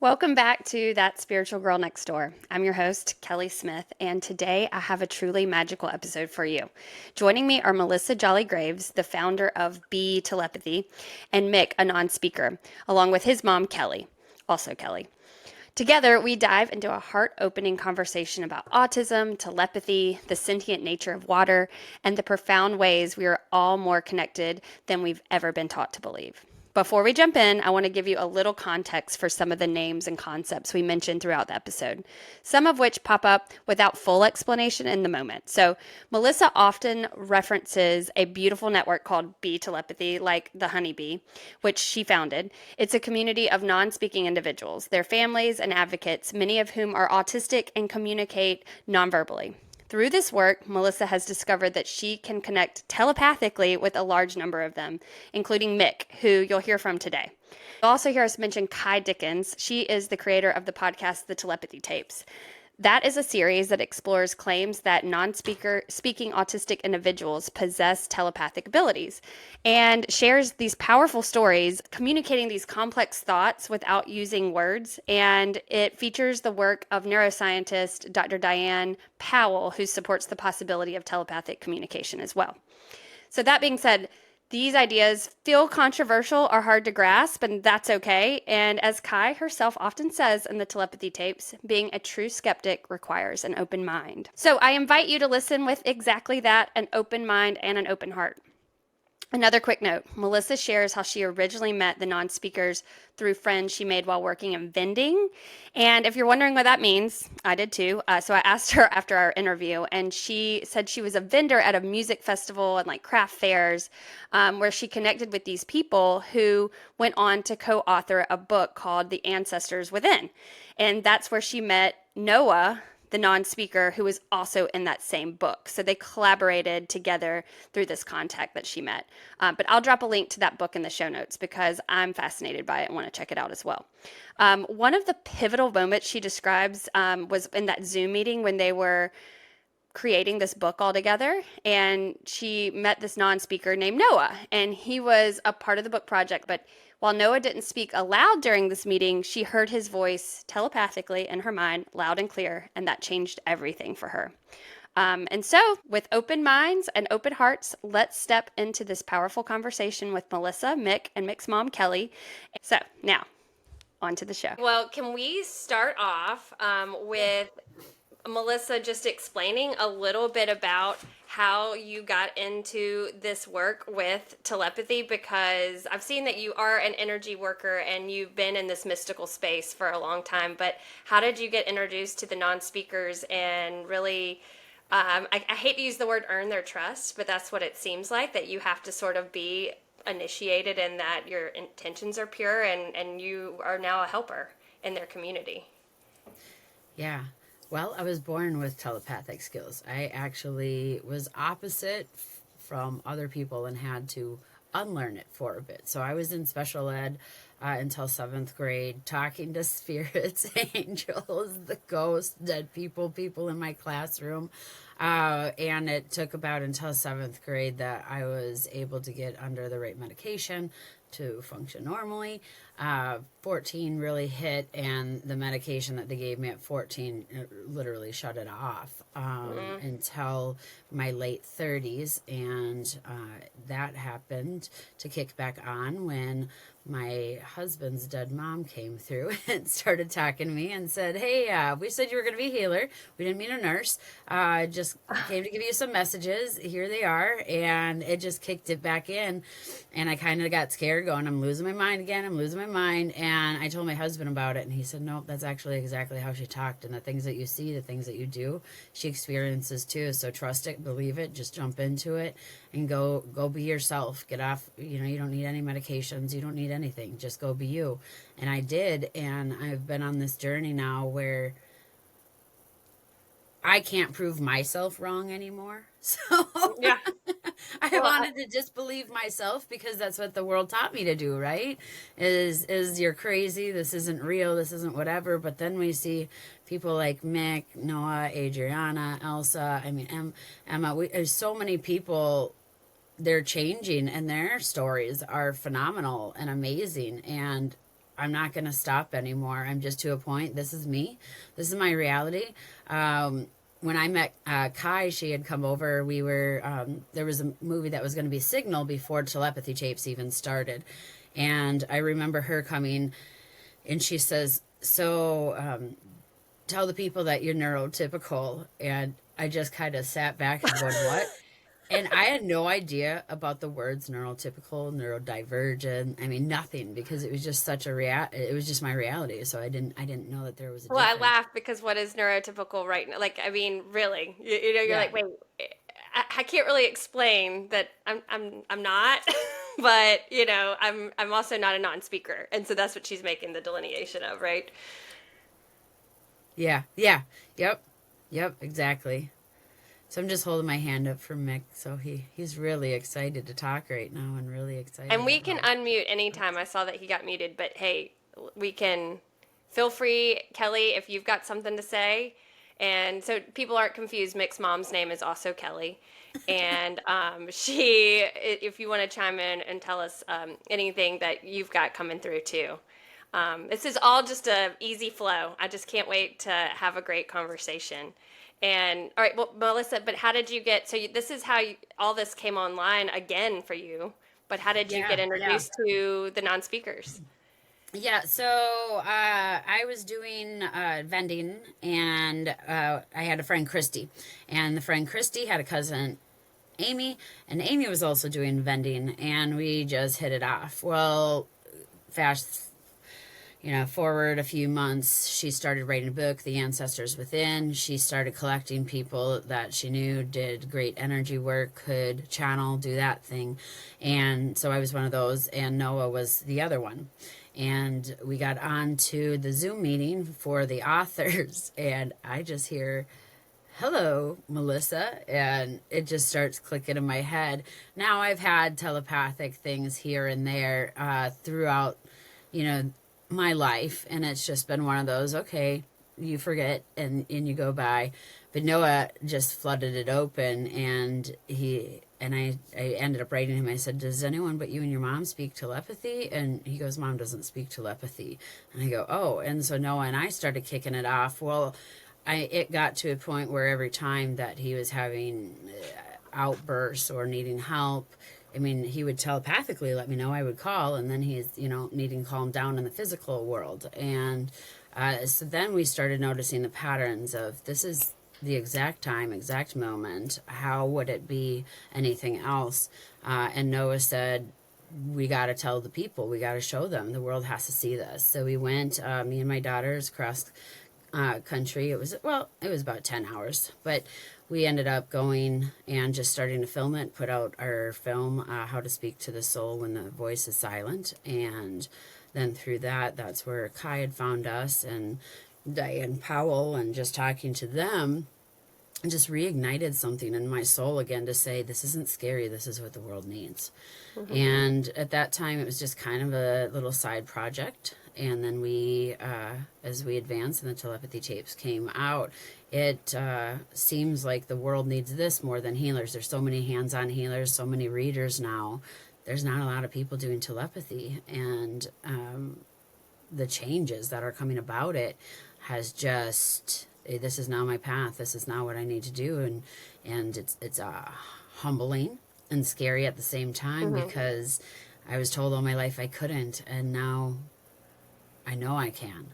Welcome back to That Spiritual Girl Next Door. I'm your host, Kelly Smith, and today I have a truly magical episode for you. Joining me are Melissa Jolly Graves, the founder of Telepathy, and Mick, a non speaker, along with his mom, Kelly, also Kelly. Together, we dive into a heart opening conversation about autism, telepathy, the sentient nature of water, and the profound ways we are all more connected than we've ever been taught to believe. Before we jump in, I want to give you a little context for some of the names and concepts we mentioned throughout the episode, some of which pop up without full explanation in the moment. So, Melissa often references a beautiful network called Bee Telepathy, like the honeybee, which she founded. It's a community of non speaking individuals, their families, and advocates, many of whom are autistic and communicate nonverbally. Through this work, Melissa has discovered that she can connect telepathically with a large number of them, including Mick, who you'll hear from today. You'll also hear us mention Kai Dickens. She is the creator of the podcast, The Telepathy Tapes. That is a series that explores claims that speaking autistic individuals possess telepathic abilities and shares these powerful stories communicating these complex thoughts without using words. And it features the work of neuroscientist Dr. Diane Powell, who supports the possibility of telepathic communication as well. So, that being said, these ideas feel controversial or hard to grasp, and that's okay. And as Kai herself often says in the telepathy tapes, being a true skeptic requires an open mind. So I invite you to listen with exactly that, an open mind and an open heart. Another quick note, Melissa shares how she originally met the non speakers through friends she made while working in vending. And if you're wondering what that means, I did too. So I asked her after our interview, and she said she was a vendor at a music festival and like craft fairs, where she connected with these people who went on to co author a book called The Ancestors Within. And that's where she met Noah, the non-speaker, who was also in that same book. So they collaborated together through this contact that she met. But I'll drop a link to that book in the show notes because I'm fascinated by it and want to check it out as well. One of the pivotal moments she describes was in that Zoom meeting when they were creating this book all together, and she met this non-speaker named Noah, and he was a part of the book project. But while Noah didn't speak aloud during this meeting, she heard his voice telepathically in her mind, loud and clear, and that changed everything for her. And so, with open minds and open hearts, let's step into this powerful conversation with Melissa, Mick, and Mick's mom, Kelly. So, now, on to the show. Well, can we start off with Melissa just explaining a little bit about how you got into this work with telepathy, because I've seen that you are an energy worker and you've been in this mystical space for a long time, but how did you get introduced to the non-speakers and really, I hate to use the word earn their trust, but that's what it seems like, that you have to sort of be initiated and that your intentions are pure, and you are now a helper in their community. Yeah. Well, I was born with telepathic skills. I actually was opposite from other people and had to unlearn it for a bit. So I was in special ed until seventh grade, talking to spirits, angels, the ghosts, dead people in my classroom. And it took about until seventh grade that I was able to get under the right medication to function normally. 14 really hit, and the medication that they gave me at 14 literally shut it off until my late 30s. And that happened to kick back on when my husband's dead mom came through and started talking to me and said, "Hey, we said you were going to be a healer. We didn't mean a nurse. Just came to give you some messages. Here they are." And it just kicked it back in. And I kind of got scared, going, "I'm losing my mind again. I'm losing my mind." And I told my husband about it, and he said, "No, that's actually exactly how she talked. And the things that you see, the things that you do, she experiences too. So trust it, believe it, just jump into it, and go be yourself. Get off. You don't need any medications. You don't need anything. Just go be you." And I did, and I've been on this journey now where I can't prove myself wrong anymore. So Yeah. I wanted to just believe myself, because that's what the world taught me to do, right? Is you're crazy, this isn't real, this isn't whatever. But then we see people like Mick, Noah, Adriana, Elsa, Emma. There's so many people, they're changing, and their stories are phenomenal and amazing. And I'm not going to stop anymore. I'm just to a point. This is me. This is my reality. When I met Kai, she had come over. We were there was a movie that was going to be Signal before telepathy tapes even started, and I remember her coming, and she says, "So tell the people that you're neurotypical." And I just kind of sat back and going, "What?" And I had no idea about the words neurotypical, neurodivergent. I mean, nothing, because it was just such a it was just my reality. So I didn't know that there was a Well, I difference. laugh because what is neurotypical right now? Like, I mean, really, you're Yeah. like, wait, I can't really explain that I'm not, but I'm also not a non-speaker, and so that's what she's making the delineation of, right? Yeah. Yeah. Yep. Yep, exactly. So I'm just holding my hand up for Mick. So he's really excited to talk right now and really And excited we can about unmute anytime. this. I saw that he got muted, but hey, we can feel free, Kelly, if you've got something to say. And so people aren't confused, Mick's mom's name is also Kelly. And if you want to chime in and tell us anything that you've got coming through too. This is all just a easy flow. I just can't wait to have a great conversation. And all right, well, Melissa, but how did you get? This is how all this came online again for you. But how did you Yeah, get yeah. introduced to the non-speakers? Yeah, so I was doing vending, and I had a friend, Christy. And the friend Christy had a cousin, Amy, and Amy was also doing vending, and we just hit it off. Well, fast, forward a few months, she started writing a book, The Ancestors Within. She started collecting people that she knew did great energy work, could channel, do that thing. And so I was one of those, and Noah was the other one. And we got on to the Zoom meeting for the authors, and I just hear, "Hello, Melissa," and it just starts clicking in my head. Now I've had telepathic things here and there throughout, you know, my life, and it's just been one of those, okay, you forget and you go by. But Noah just flooded it open, and I ended up writing him. I said, "Does anyone but you and your mom speak telepathy?" And he goes, "Mom doesn't speak telepathy." And I go, "Oh." And so Noah and I started kicking it off. Well, it got to a point where every time that he was having outbursts or needing help, I mean, he would telepathically let me know. I would call, and then he's, needing calm down in the physical world. And so then we started noticing the patterns of, this is the exact time, exact moment. How would it be anything else? And Noah said, "We got to tell the people. We got to show them. The world has to see this." So we went, me and my daughters, across country. It was about 10 hours, but we ended up going and just starting to film it, put out our film, How to Speak to the Soul When the Voice is Silent. And then through that, that's where Kai had found us, and Diane Powell, and just talking to them just reignited something in my soul again to say, this isn't scary, this is what the world needs. Mm-hmm. And at that time, it was just kind of a little side project. And then as we advanced and the telepathy tapes came out, it seems like the world needs this more than healers. There's so many hands-on healers, so many readers now. There's not a lot of people doing telepathy, and the changes that are coming about it has just, this is now my path. This is now what I need to do, and it's humbling and scary at the same time, Mm-hmm. because I was told all my life I couldn't, and now I know I can.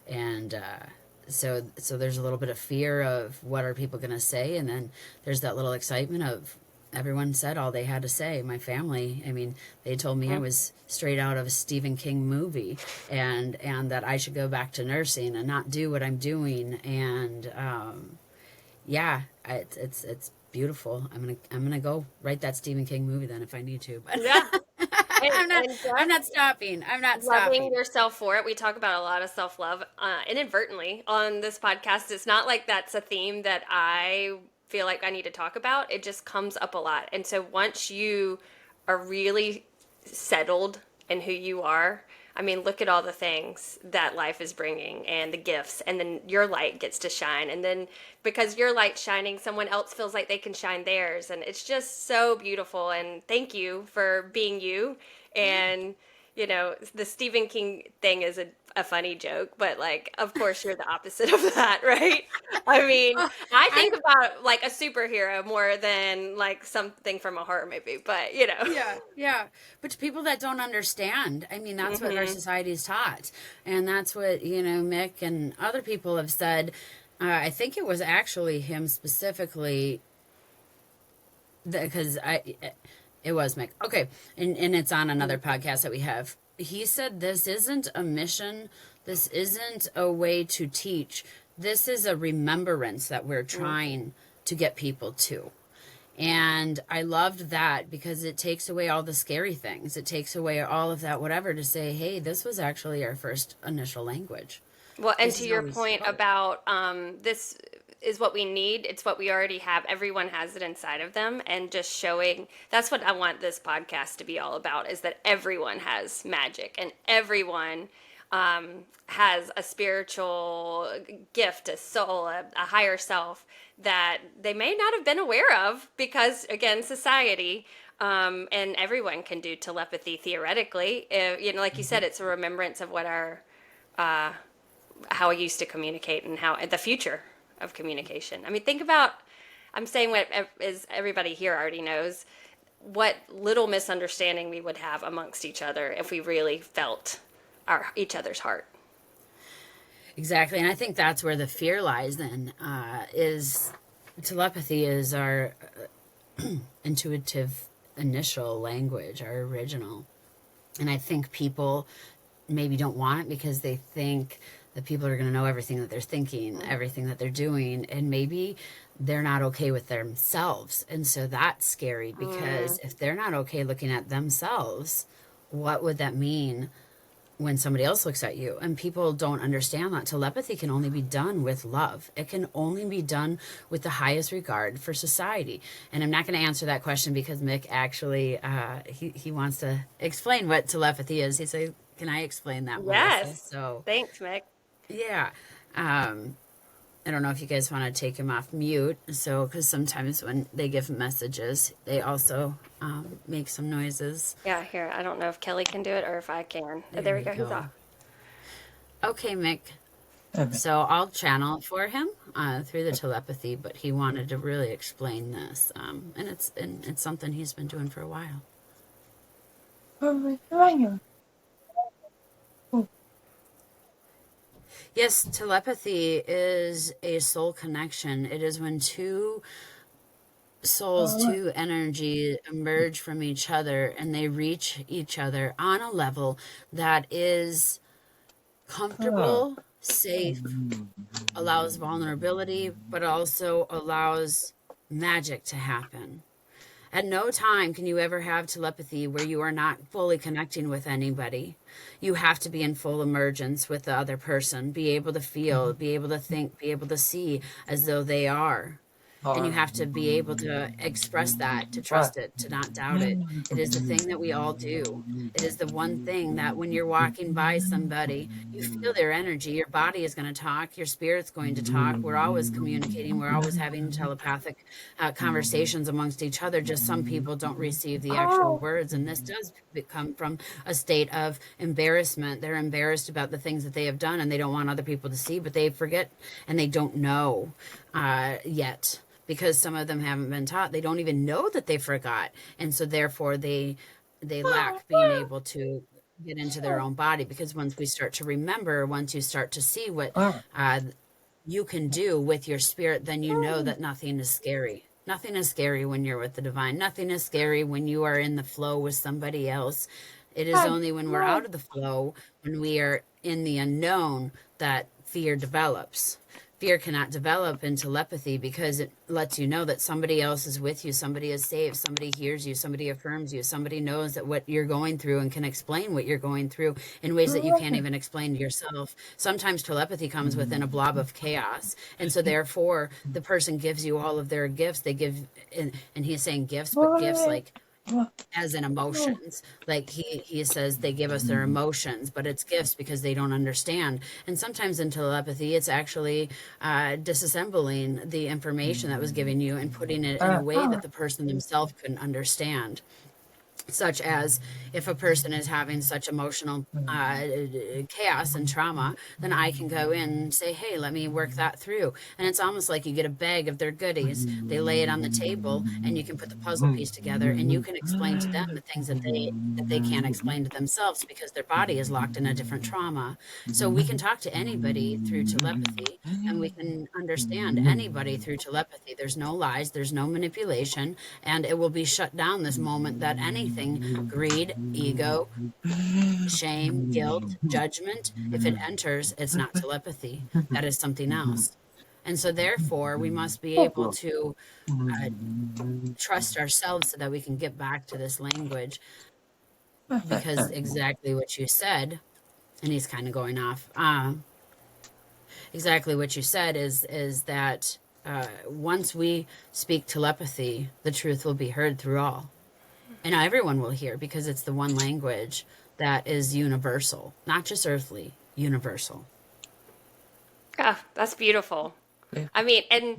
And so there's a little bit of fear of, what are people going to say, and then there's that little excitement of, everyone said all they had to say. My family, I mean, they told me I was straight out of a Stephen King movie, and that I should go back to nursing and not do what I'm doing. And yeah, it's beautiful. I'm gonna go write that Stephen King movie then, if I need to. But Yeah. I'm not And I'm just not stopping. I'm not loving stopping. yourself for it. We talk about a lot of self love inadvertently on this podcast. It's not like that's a theme that I feel like I need to talk about. It just comes up a lot. And so once you are really settled in who you are, I mean, look at all the things that life is bringing and the gifts, and then your light gets to shine. And then because your light's shining, someone else feels like they can shine theirs. And it's just so beautiful. And thank you for being you. Yeah. And the Stephen King thing is a funny joke, but like, of course, you're the opposite of that, right? I mean, Oh, I I think about like a superhero more than like something from a horror movie, but. Yeah, yeah. But to people that don't understand, I mean, that's what our Hmm. society's taught. And that's what, Mick and other people have said. I think it was actually him specifically, because it was Mick. Okay. And it's on another podcast that we have. He said, this isn't a mission. This isn't a way to teach. This is a remembrance that we're trying to get people to. And I loved that because it takes away all the scary things. It takes away all of that, whatever, to say, hey, this was actually our first initial language. Well, and This to is how your we point spoke. about this is what we need. It's what we already have. Everyone has it inside of them, and just showing that's what I want this podcast to be all about is that everyone has magic and everyone has a spiritual gift, a soul, a higher self that they may not have been aware of because, again, society. And everyone can do telepathy theoretically. Like you said, Mhm. it's a remembrance of what our uh, how I used to communicate and how the future of communication. I mean, think about, I'm saying what is everybody here already knows, what little misunderstanding we would have amongst each other if we really felt each other's heart. Exactly. And I think that's where the fear lies then, is telepathy is our intuitive initial language, our original. And I think people maybe don't want it because they think that people are going to know everything that they're thinking, everything that they're doing, and maybe they're not okay with themselves. And so that's scary Mm. because if they're not okay looking at themselves, what would that mean when somebody else looks at you? And people don't understand that telepathy can only be done with love. It can only be done with the highest regard for society. And I'm not going to answer that question because Mick actually he wants to explain what telepathy is. He said, "Can I explain that, Melissa?" Yes. So Thanks, Mick. yeah. Um, I don't know if you guys want to take him off mute. So, because sometimes when they give messages, they also make some noises. Yeah, here. I don't know if Kelly can do it or if I can. Oh, There there we we go. He's go. off. Okay, Mick. Okay. So I'll channel it for him through the telepathy, but he wanted to really explain this, and it's something he's been doing for a while. 잠시만요. 어, Yes, telepathy is a soul connection. It is when two souls, 아, two energy emerge from each other and they reach each other on a level that is 아, comfortable, safe, allows vulnerability, but also allows magic to happen. At no time can you ever have telepathy where you are not fully connecting with anybody. You have to be in full emergence with the other person, be able to feel, be able to think, be able to see as though they are. And you 아, have to be able to express that, to 아, trust it, to not doubt it. It is the thing that we all do. It is the one thing that when you're walking by somebody, you feel their energy. Your body is going to talk. Your spirit's going to talk. We're always communicating. We're always having telepathic conversations amongst each other. Just some people don't receive the actual 아, words. And this does come from a state of embarrassment. They're embarrassed about the things that they have done and they don't want other people to see, but they forget and they don't know yet because some of them haven't been taught. They don't even know that they forgot, and so therefore they lack being able to get into their own body. Because once we start to remember, once you start to see what 아, you can do with your spirit, then you know that nothing is scary. Nothing is scary when you're with the divine. Nothing is scary when you are in the flow with somebody else. It is 아, only when we're out of the flow, when we are in the unknown, that fear develops. Fear cannot develop in telepathy because it lets you know that somebody else is with you, somebody is safe, somebody hears you, somebody affirms you, somebody knows that what you're going through and can explain what you're going through in ways that you can't even explain to yourself. Sometimes telepathy comes within a blob of chaos, and so therefore the person gives you all of their gifts. They give, and he's saying gifts, but gifts 뭐래, like 뭐, as in 뭐, emotions. Like he says they give us their emotions, but it's gifts because they don't understand. And sometimes in telepathy it's actually disassembling the information that was given you and putting it in a 아, way that 아, the person themselves couldn't understand. such as if a person is having such emotional chaos and trauma, then I can go in and say, hey, let me work that through. And it's almost like you get a bag of their goodies, they lay it on the table, and you can put the puzzle piece together, and you can explain to them the things that they can't explain to themselves because their body is locked in a different trauma. So we can talk to anybody through telepathy, and we can understand anybody through telepathy. There's no lies, there's no manipulation, and it will be shut down this moment that anything, greed, ego, shame, guilt, judgment, if it enters, it's not telepathy. That is something else. And so, therefore, we must be able to uh, trust ourselves so that we can get back to this language, because exactly what you said, and he's kind of going off. Exactly what you said is that once we speak telepathy, the truth will be heard through all. And everyone will hear because it's the one language that is universal, not just earthly, universal. Ah, that's beautiful. I mean, and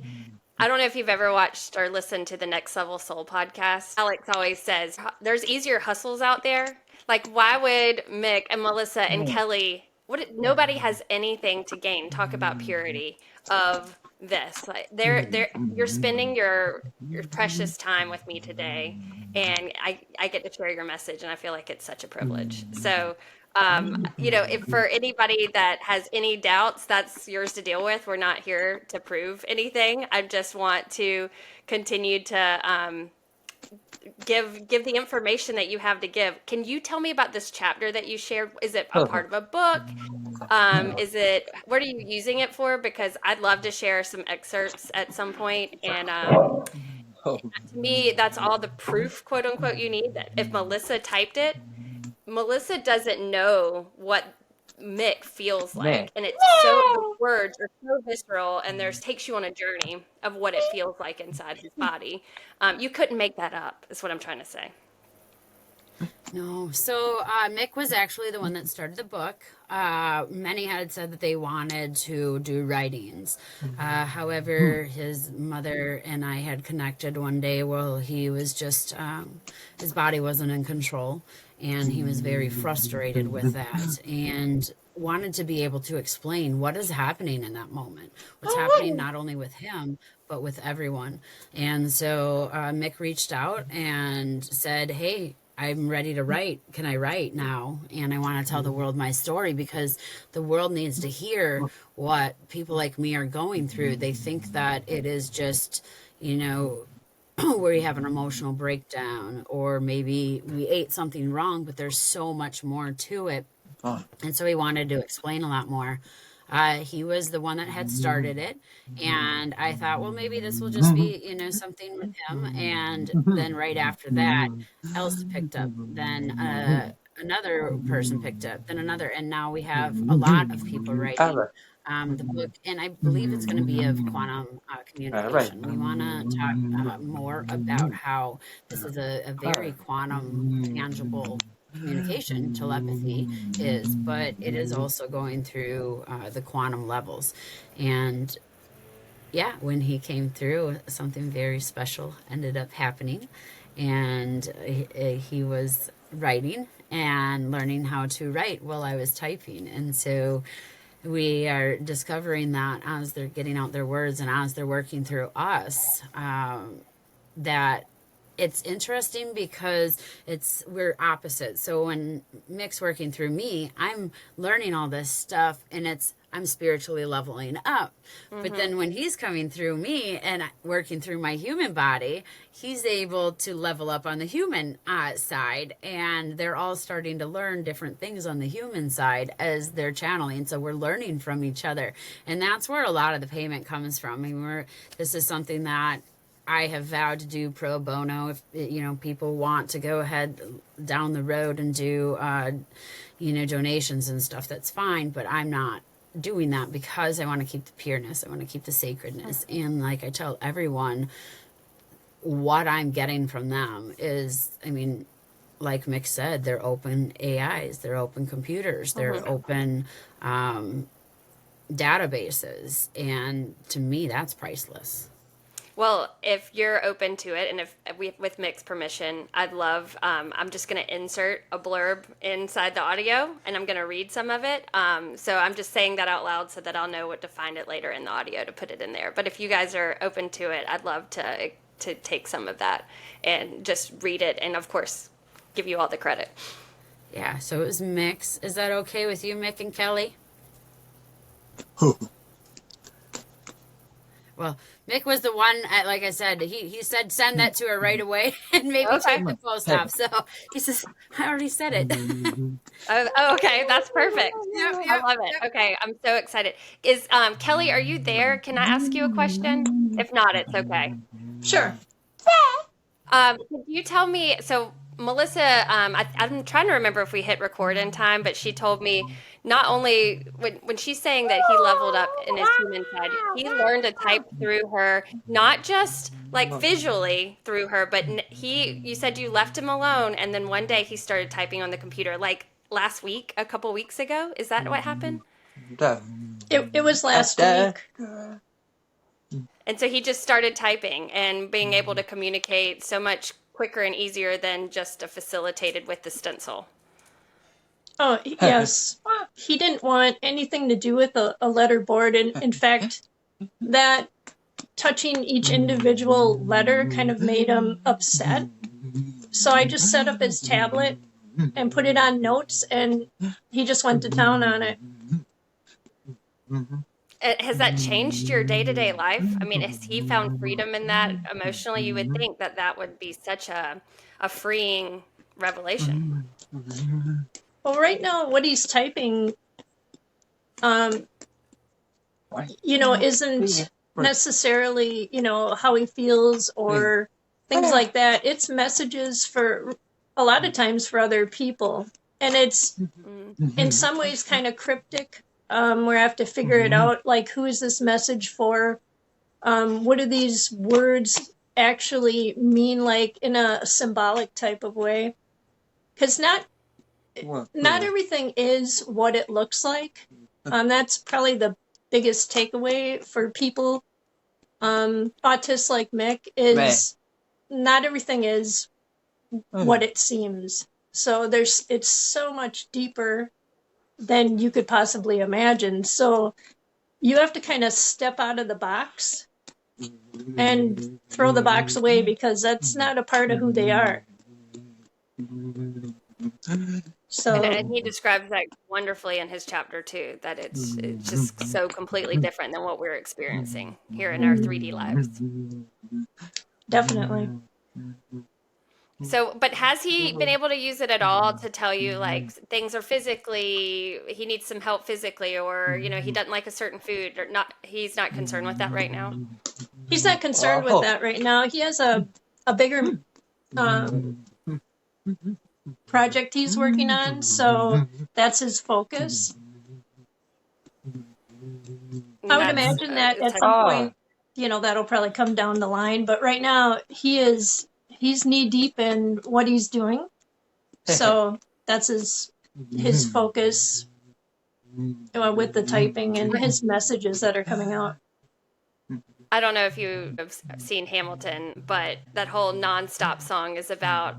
I don't know if you've ever watched or listened to the Next Level Soul podcast. Alex always says there's easier hustles out there. Like, why would Mick and Melissa and Kelly? Nobody has anything to gain. Talk about purity of this. Like, you're spending your precious time with me today, and I get to share your message, and I feel like it's such a privilege. So, if for anybody that has any doubts, that's yours to deal with. We're not here to prove anything. I just want to continue to give the information that you have to give. Can you tell me about this chapter that you shared? Is it a part of a book? Is it what are you using it for? Because I'd love to share some excerpts at some point. And to me, that's all the proof, quote unquote, you need. That if Melissa typed it, Melissa doesn't know what Mick feels like, and it's so the words are so visceral, and there's takes you on a journey of what it feels like inside his body. You couldn't make that up, is what I'm trying to say. No. So Mick was actually the one that started the book. Many had said that they wanted to do writings. However, his mother and I had connected one day while he was just, his body wasn't in control. And he was very frustrated with that and wanted to be able to explain what is happening in that moment, what's happening not only with him, but with everyone. And so Mick reached out and said, hey, I'm ready to write. Can I write now? And I want to tell the world my story because the world needs to hear what people like me are going through. They think that it is just, where you have an emotional breakdown, or maybe we ate something wrong, but there's so much more to it. And so he wanted to explain a lot more. He was the one that had started it, and I thought, well, maybe this will just be, something with him. And then right after that, Elsa picked up. Then another person picked up. Then another, and now we have a lot of people writing the book. And I believe it's going to be of quantum communication. We want to talk more about how this is a very quantum tangible communication, telepathy is, but it is also going through the quantum levels. And yeah, when he came through, something very special ended up happening. And he was writing and learning how to write while I was typing. And so we are discovering that as they're getting out their words and as they're working through us, that it's interesting because we're opposite. So when Mick's working through me, I'm learning all this stuff, and I'm spiritually leveling up. But then when he's coming through me and working through my human body, he's able to level up on the human side, and they're all starting to learn different things on the human side as they're channeling. So we're learning from each other, and that's where a lot of the payment comes from. I mean, this is something that I have vowed to do pro bono. If people want to go ahead down the road and do donations and stuff, that's fine, but I'm not doing that because I want to keep the pureness, I want to keep the sacredness. And like I tell everyone, what I'm getting from them is, I mean, like Mick said, they're open AIs, they're open computers, they're open databases, and to me that's priceless. Well, if you're open to it, and if we, with Mick's permission, I'd love. I'm just going to insert a blurb inside the audio, and I'm going to read some of it. So I'm just saying that out loud so that I'll know what to find it later in the audio to put it in there. But if you guys are open to it, I'd love to take some of that and just read it, and of course, give you all the credit. Yeah, so it was Mick's. Is that okay with you, Mick and Kelly? Well, Mick was the one, like I said, he said send that to her right away and maybe Okay. take the post off. So he says, I already said it. Okay, that's perfect. Yep, I love it. Okay, I'm so excited. Is Kelly, are you there? Can I ask you a question? If not, it's okay. Sure. Could you tell me? So Melissa, I'm trying to remember if we hit record in time, but she told me not only when she's saying that he leveled up in his human side, he learned to type through her, not just like visually through her, but you said you left him alone, and then one day he started typing on the computer, like last week, a couple weeks ago. Is that what happened? It was last week. And so he just started typing and being able to communicate so much quicker and easier than just a facilitated with the stencil. Oh, yes. He didn't want anything to do with a letter board. And in fact, that touching each individual letter kind of made him upset. So I just set up his tablet and put it on notes, and he just went to town on it. Has that changed your day-to-day life? I mean, has he found freedom in that emotionally? You would think that that would be such a freeing revelation. Well, right now, what he's typing, isn't necessarily, how he feels or things like that. It's messages for, a lot of times, for other people. And it's, in some ways, kind of cryptic, where I have to figure it out, like, who is this message for? What do these words actually mean, like, in a symbolic type of way? Because not everything is what it looks like. That's probably the biggest takeaway for people. Autists like Mick is not everything is what it seems. So it's so much deeper than you could possibly imagine. So you have to kind of step out of the box and throw the box away, because that's not a part of who they are. So, and he describes that wonderfully in his chapter too, that it's just so completely different than what we're experiencing here in our 3D lives. Definitely. So, but has he been able to use it at all to tell you, like, things are physically, he needs some help physically, or, he doesn't like a certain food, or not, he's not concerned with that right now? He's not concerned with that right now. He has a bigger project he's working on, so that's his focus. I would imagine that at some point, that'll probably come down the line, but right now he's knee deep in what he's doing. So that's his focus with the typing and his messages that are coming out. I don't know if you have seen Hamilton, but that whole nonstop song is about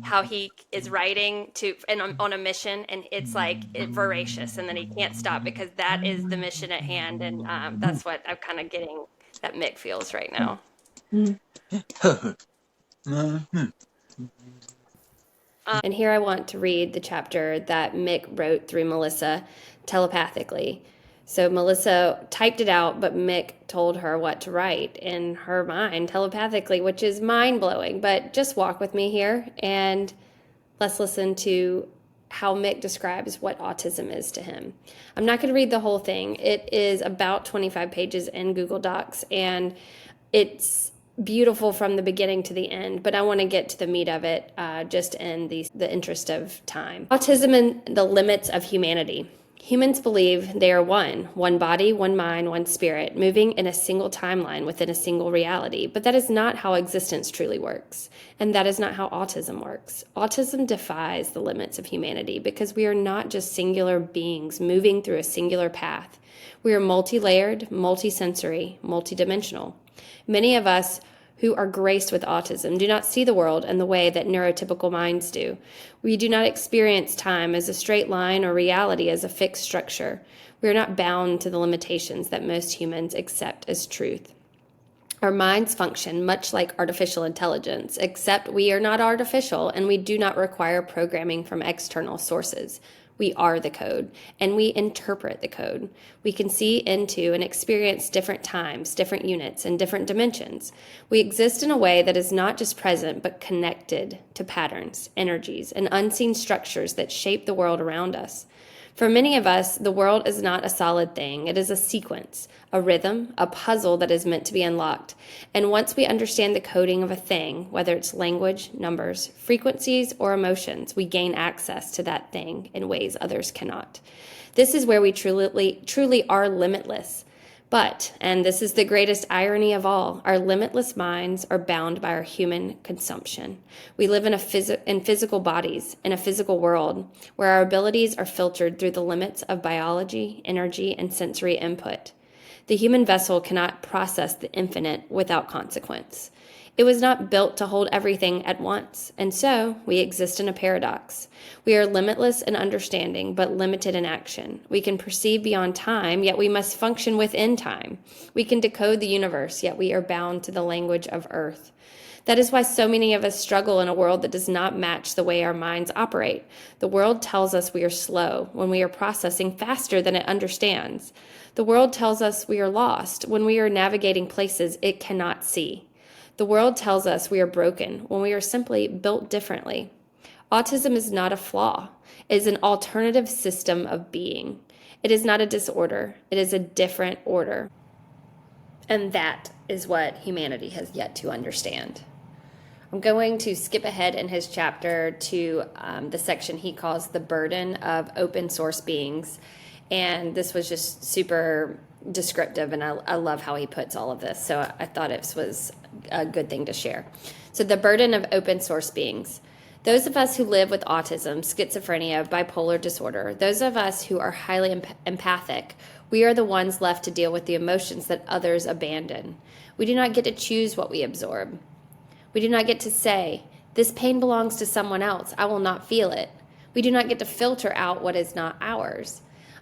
how he is writing on a mission, and it's like voracious, and then he can't stop because that is the mission at hand, and that's what I'm kind of getting that Mick feels right now. And here I want to read the chapter that Mick wrote through Melissa telepathically. So Melissa typed it out, but Mick told her what to write in her mind telepathically, which is mind-blowing. But just walk with me here, and let's listen to how Mick describes what autism is to him. I'm not going to read the whole thing. It is about 25 pages in Google Docs, and it's beautiful from the beginning to the end, but I want to get to the meat of it just in the interest of time. Autism and the limits of humanity. Humans believe they are one body, one mind, one spirit, moving in a single timeline within a single reality. But that is not how existence truly works. And that is not how autism works. Autism defies the limits of humanity because we are not just singular beings moving through a singular path. We are multi-layered, multi-sensory, multi-dimensional. Many of us who are graced with autism do not see the world in the way that neurotypical minds do. We do not experience time as a straight line or reality as a fixed structure. We are not bound to the limitations that most humans accept as truth. Our minds function much like artificial intelligence, except we are not artificial and we do not require programming from external sources. We are the code, and we interpret the code. We can see into and experience different times, different units, and different dimensions. We exist in a way that is not just present, but connected to patterns, energies, and unseen structures that shape the world around us. For many of us, the world is not a solid thing. It is a sequence, a rhythm, a puzzle that is meant to be unlocked. And once we understand the coding of a thing, whether it's language, numbers, frequencies, or emotions, we gain access to that thing in ways others cannot. This is where we truly are limitless. But, and this is the greatest irony of all, our limitless minds are bound by our human consumption. We live in physical bodies, in a physical world, where our abilities are filtered through the limits of biology, energy, and sensory input. The human vessel cannot process the infinite without consequence. It was not built to hold everything at once, and so we exist in a paradox. We are limitless in understanding, but limited in action. We can perceive beyond time, yet we must function within time. We can decode the universe, yet we are bound to the language of Earth. That is why so many of us struggle in a world that does not match the way our minds operate. The world tells us we are slow when we are processing faster than it understands. The world tells us we are lost when we are navigating places it cannot see. The world tells us we are broken when we are simply built differently. Autism is not a flaw. It is an alternative system of being. It is not a disorder. It is a different order. And that is what humanity has yet to understand. I'm going to skip ahead in his chapter to the section he calls the burden of open source beings. And this was just super descriptive, and I love how he puts all of this. So I thought it was a good thing to share. So the burden of open source beings. Those of us who live with autism, schizophrenia, bipolar disorder, those of us who are highly empathic, we are the ones left to deal with the emotions that others abandon. We do not get to choose what we absorb. We do not get to say, this pain belongs to someone else. I will not feel it. We do not get to filter out what is not ours.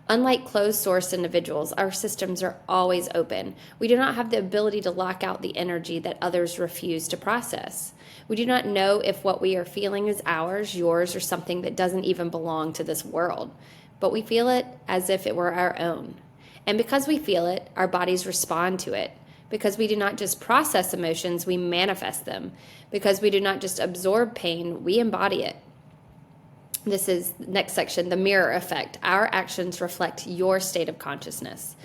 Unlike closed-source individuals, our systems are always open. We do not have the ability to lock out the energy that others refuse to process. We do not know if what we are feeling is ours, yours, or something that doesn't even belong to this world. But we feel it as if it were our own. And because we feel it, our bodies respond to it. Because we do not just process emotions, we manifest them. Because we do not just absorb pain, we embody it. This is the next section, the mirror effect. Our actions reflect your state of consciousness.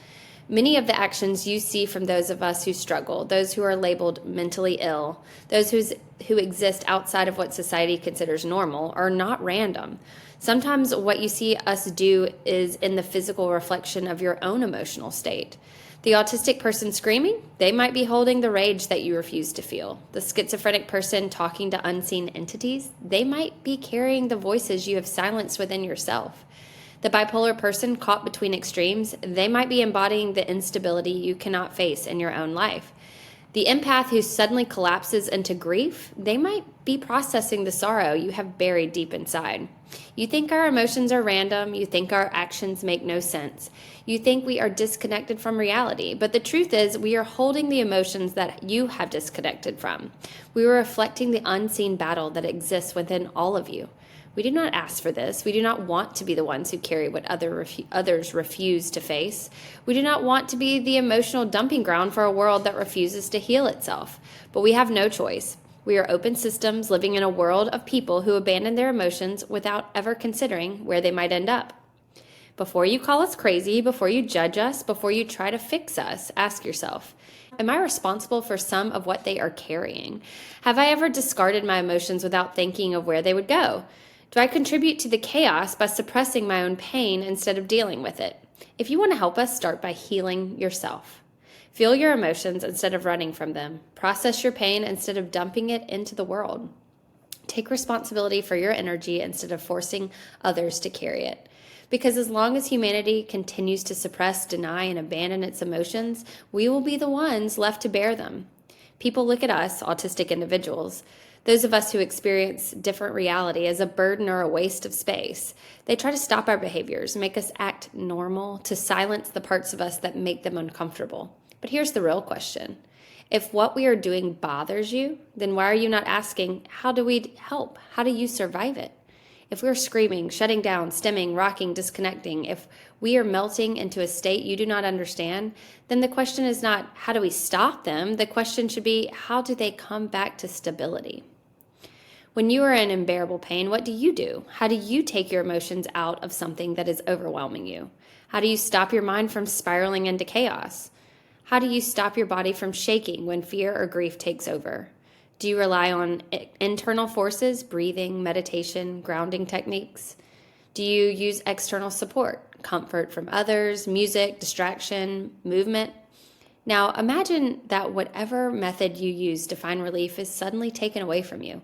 Many of the actions you see from those of us who struggle, those who are labeled mentally ill, those who exist outside of what society considers normal, are not random. Sometimes what you see us do is in the physical reflection of your own emotional state. The autistic person screaming, they might be holding the rage that you refuse to feel. The schizophrenic person talking to unseen entities, they might be carrying the voices you have silenced within yourself. The bipolar person caught between extremes, they might be embodying the instability you cannot face in your own life. The empath who suddenly collapses into grief, they might be processing the sorrow you have buried deep inside. You think our emotions are random. You think our actions make no sense. You think we are disconnected from reality. But the truth is, we are holding the emotions that you have disconnected from. We are reflecting the unseen battle that exists within all of you. We do not ask for this. We do not want to be the ones who carry what others refuse to face. We do not want to be the emotional dumping ground for a world that refuses to heal itself. But we have no choice. We are open systems living in a world of people who abandon their emotions without ever considering where they might end up. Before you call us crazy, before you judge us, before you try to fix us, ask yourself, am I responsible for some of what they are carrying? Have I ever discarded my emotions without thinking of where they would go? Do I contribute to the chaos by suppressing my own pain instead of dealing with it? If you want to help us, start by healing yourself. Feel your emotions instead of running from them. Process your pain instead of dumping it into the world. Take responsibility for your energy instead of forcing others to carry it. Because as long as humanity continues to suppress, deny, and abandon its emotions, we will be the ones left to bear them. People look at us, autistic individuals, those of us who experience different reality, as a burden or a waste of space. They try to stop our behaviors, make us act normal, to silence the parts of us that make them uncomfortable. But here's the real question. If what we are doing bothers you, then why are you not asking, how do we help? How do you survive it? If we're screaming, shutting down, stimming, rocking, disconnecting, if we are melting into a state you do not understand, then the question is not, how do we stop them? The question should be, how do they come back to stability? When you are in unbearable pain, what do you do? How do you take your emotions out of something that is overwhelming you? How do you stop your mind from spiraling into chaos? How do you stop your body from shaking when fear or grief takes over? Do you rely on internal forces, breathing, meditation, grounding techniques? Do you use external support, comfort from others, music, distraction, movement? Now imagine that whatever method you use to find relief is suddenly taken away from you.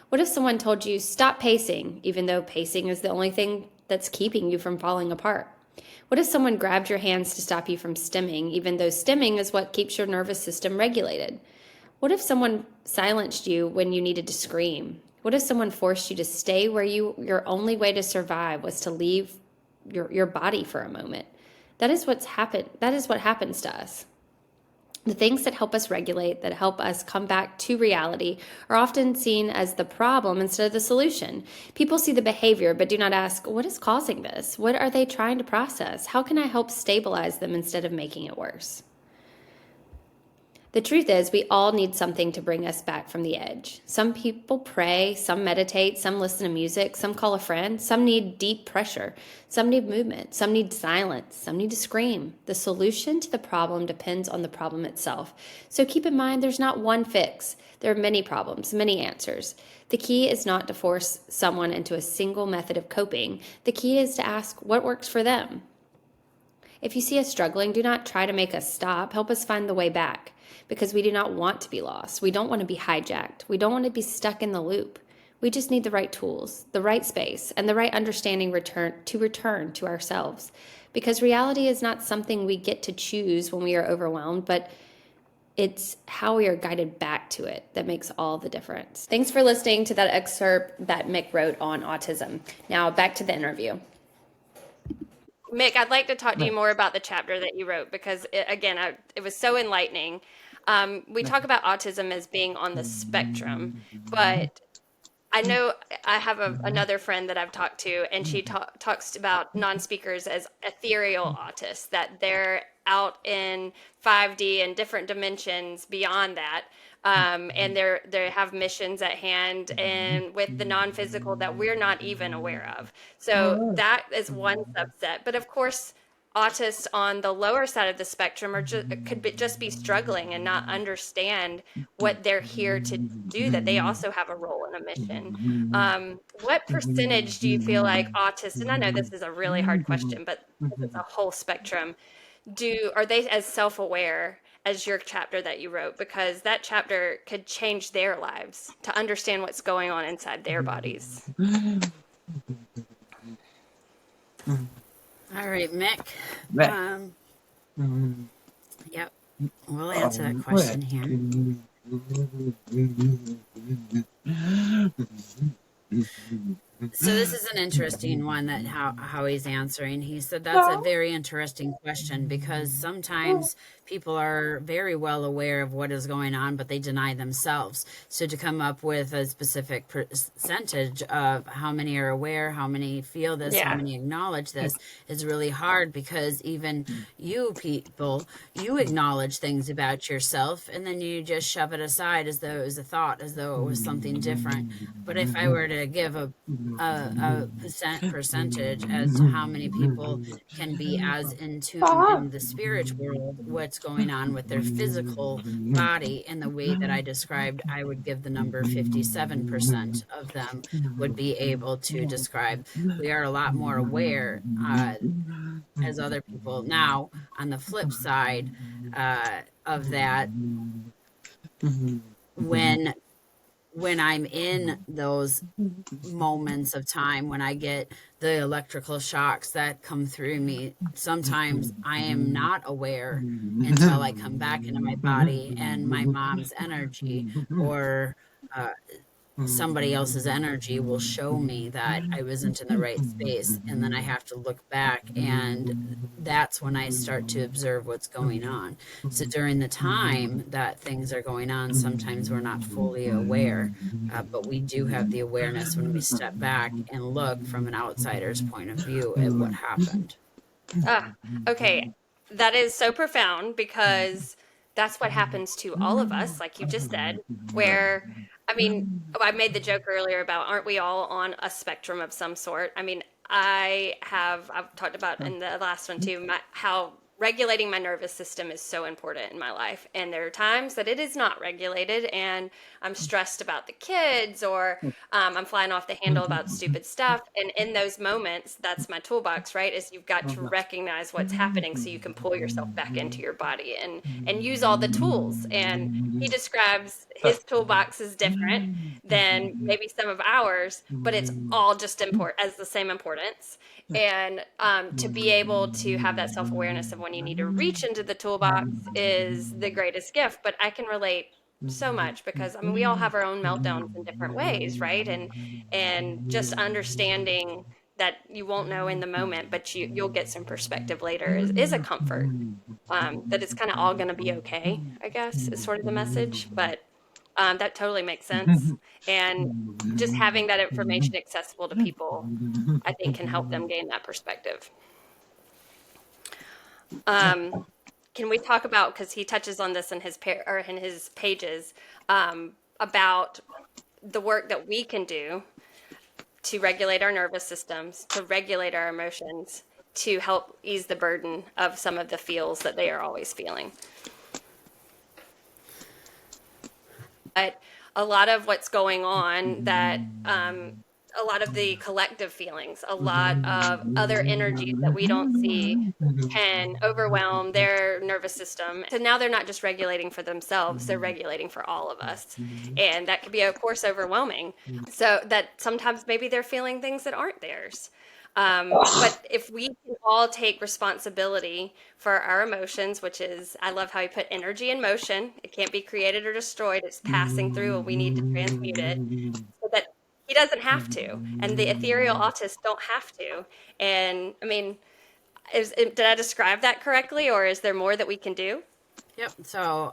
What if someone told you, stop pacing, even though pacing is the only thing that's keeping you from falling apart? What if someone grabbed your hands to stop you from stimming, even though stimming is what keeps your nervous system regulated? What if someone silenced you when you needed to scream? What if someone forced you to stay where your only way to survive was to leave your body for a moment? That is what's happened. That is what happens to us. The things that help us regulate, that help us come back to reality, are often seen as the problem instead of the solution. People see the behavior but do not ask, what is causing this? What are they trying to process? How can I help stabilize them instead of making it worse? The truth is, we all need something to bring us back from the edge. Some people pray, some meditate, some listen to music, some call a friend, some need deep pressure, some need movement, some need silence, some need to scream. The solution to the problem depends on the problem itself. So keep in mind, there's not one fix. There are many problems, many answers. The key is not to force someone into a single method of coping. The key is to ask what works for them. If you see us struggling, do not try to make us stop. Help us find the way back, because we do not want to be lost. We don't want to be hijacked. We don't want to be stuck in the loop. We just need the right tools, the right space, and the right understanding to return to ourselves. Because reality is not something we get to choose when we are overwhelmed, but it's how we are guided back to it that makes all the difference. Thanks for listening to that excerpt that Mick wrote on autism. Now back to the interview. Mick, I'd like to talk to you more about the chapter that you wrote because, it was so enlightening. We talk about autism as being on the spectrum, but I know I have another friend that I've talked to, and she talks about non-speakers as ethereal autists, that they're out in 5D and different dimensions beyond that. And they have missions at hand and with the non-physical that we're not even aware of. So that is one subset. But of course, autists on the lower side of the spectrum just be struggling and not understand what they're here to do, that they also have a role and a mission. What percentage do you feel like autists, and I know this is a really hard question, but it's a whole spectrum, are they as self-aware as your chapter that you wrote? Because that chapter could change their lives to understand what's going on inside their bodies. All right, Mick. Yep, we'll answer that question here. So this is an interesting one, that how he's answering. He said that's a very interesting question, because sometimes people are very well aware of what is going on, but they deny themselves. So to come up with a specific percentage of how many are aware, how many feel this, how many acknowledge this, is really hard, because even you people, you acknowledge things about yourself and then you just shove it aside as though it was a thought, as though it was something different. But if I were to give a percentage as to how many people can be as in tune in the spirit world, what's going on with their physical body in the way that I described, I would give the number 57% of them would be able to describe. We are a lot more aware as other people. Now, on the flip side of that, when when I'm in those moments of time, when I get the electrical shocks that come through me, sometimes I am not aware until I come back into my body and my mom's energy or uh, somebody else's energy will show me that I wasn't in the right space. And then I have to look back, and that's when I start to observe what's going on. So during the time that things are going on, sometimes we're not fully aware, but we do have the awareness when we step back and look from an outsider's point of view at what happened. Ah, okay. That is so profound because that's what happens to all of us, like you just said, where, I mean, I made the joke earlier about aren't we all on a spectrum of some sort? I mean, I've talked about in the last one too, how regulating my nervous system is so important in my life. And there are times that it is not regulated and I'm stressed about the kids or I'm flying off the handle about stupid stuff. And in those moments, that's my toolbox, right? Is you've got to recognize what's happening so you can pull yourself back into your body and use all the tools. And he describes his toolbox is different than maybe some of ours, but it's all just as the same importance. And to be able to have that self awareness of when you need to reach into the toolbox is the greatest gift. But I can relate so much because I mean we all have our own meltdowns in different ways, right? And just understanding that you won't know in the moment, but you'll get some perspective later is a comfort. That it's kind of all going to be okay, I guess, is sort of the message. But that totally makes sense. And just having that information accessible to people, I think, can help them gain that perspective. Can we talk about, because he touches on this in in his pages, about the work that we can do to regulate our nervous systems, to regulate our emotions, to help ease the burden of some of the feels that they are always feeling. But a lot of what's going on that a lot of the collective feelings, a lot of other energies that we don't see can overwhelm their nervous system. So now they're not just regulating for themselves, they're regulating for all of us. And that can be, of course, overwhelming. So that sometimes maybe they're feeling things that aren't theirs. But if we can all take responsibility for our emotions, which is, I love how he put energy in motion. It can't be created or destroyed. It's passing through and we need to transmute it so that he doesn't have to. And the ethereal autists don't have to. And I mean, did I describe that correctly, or is there more that we can do? Yep. So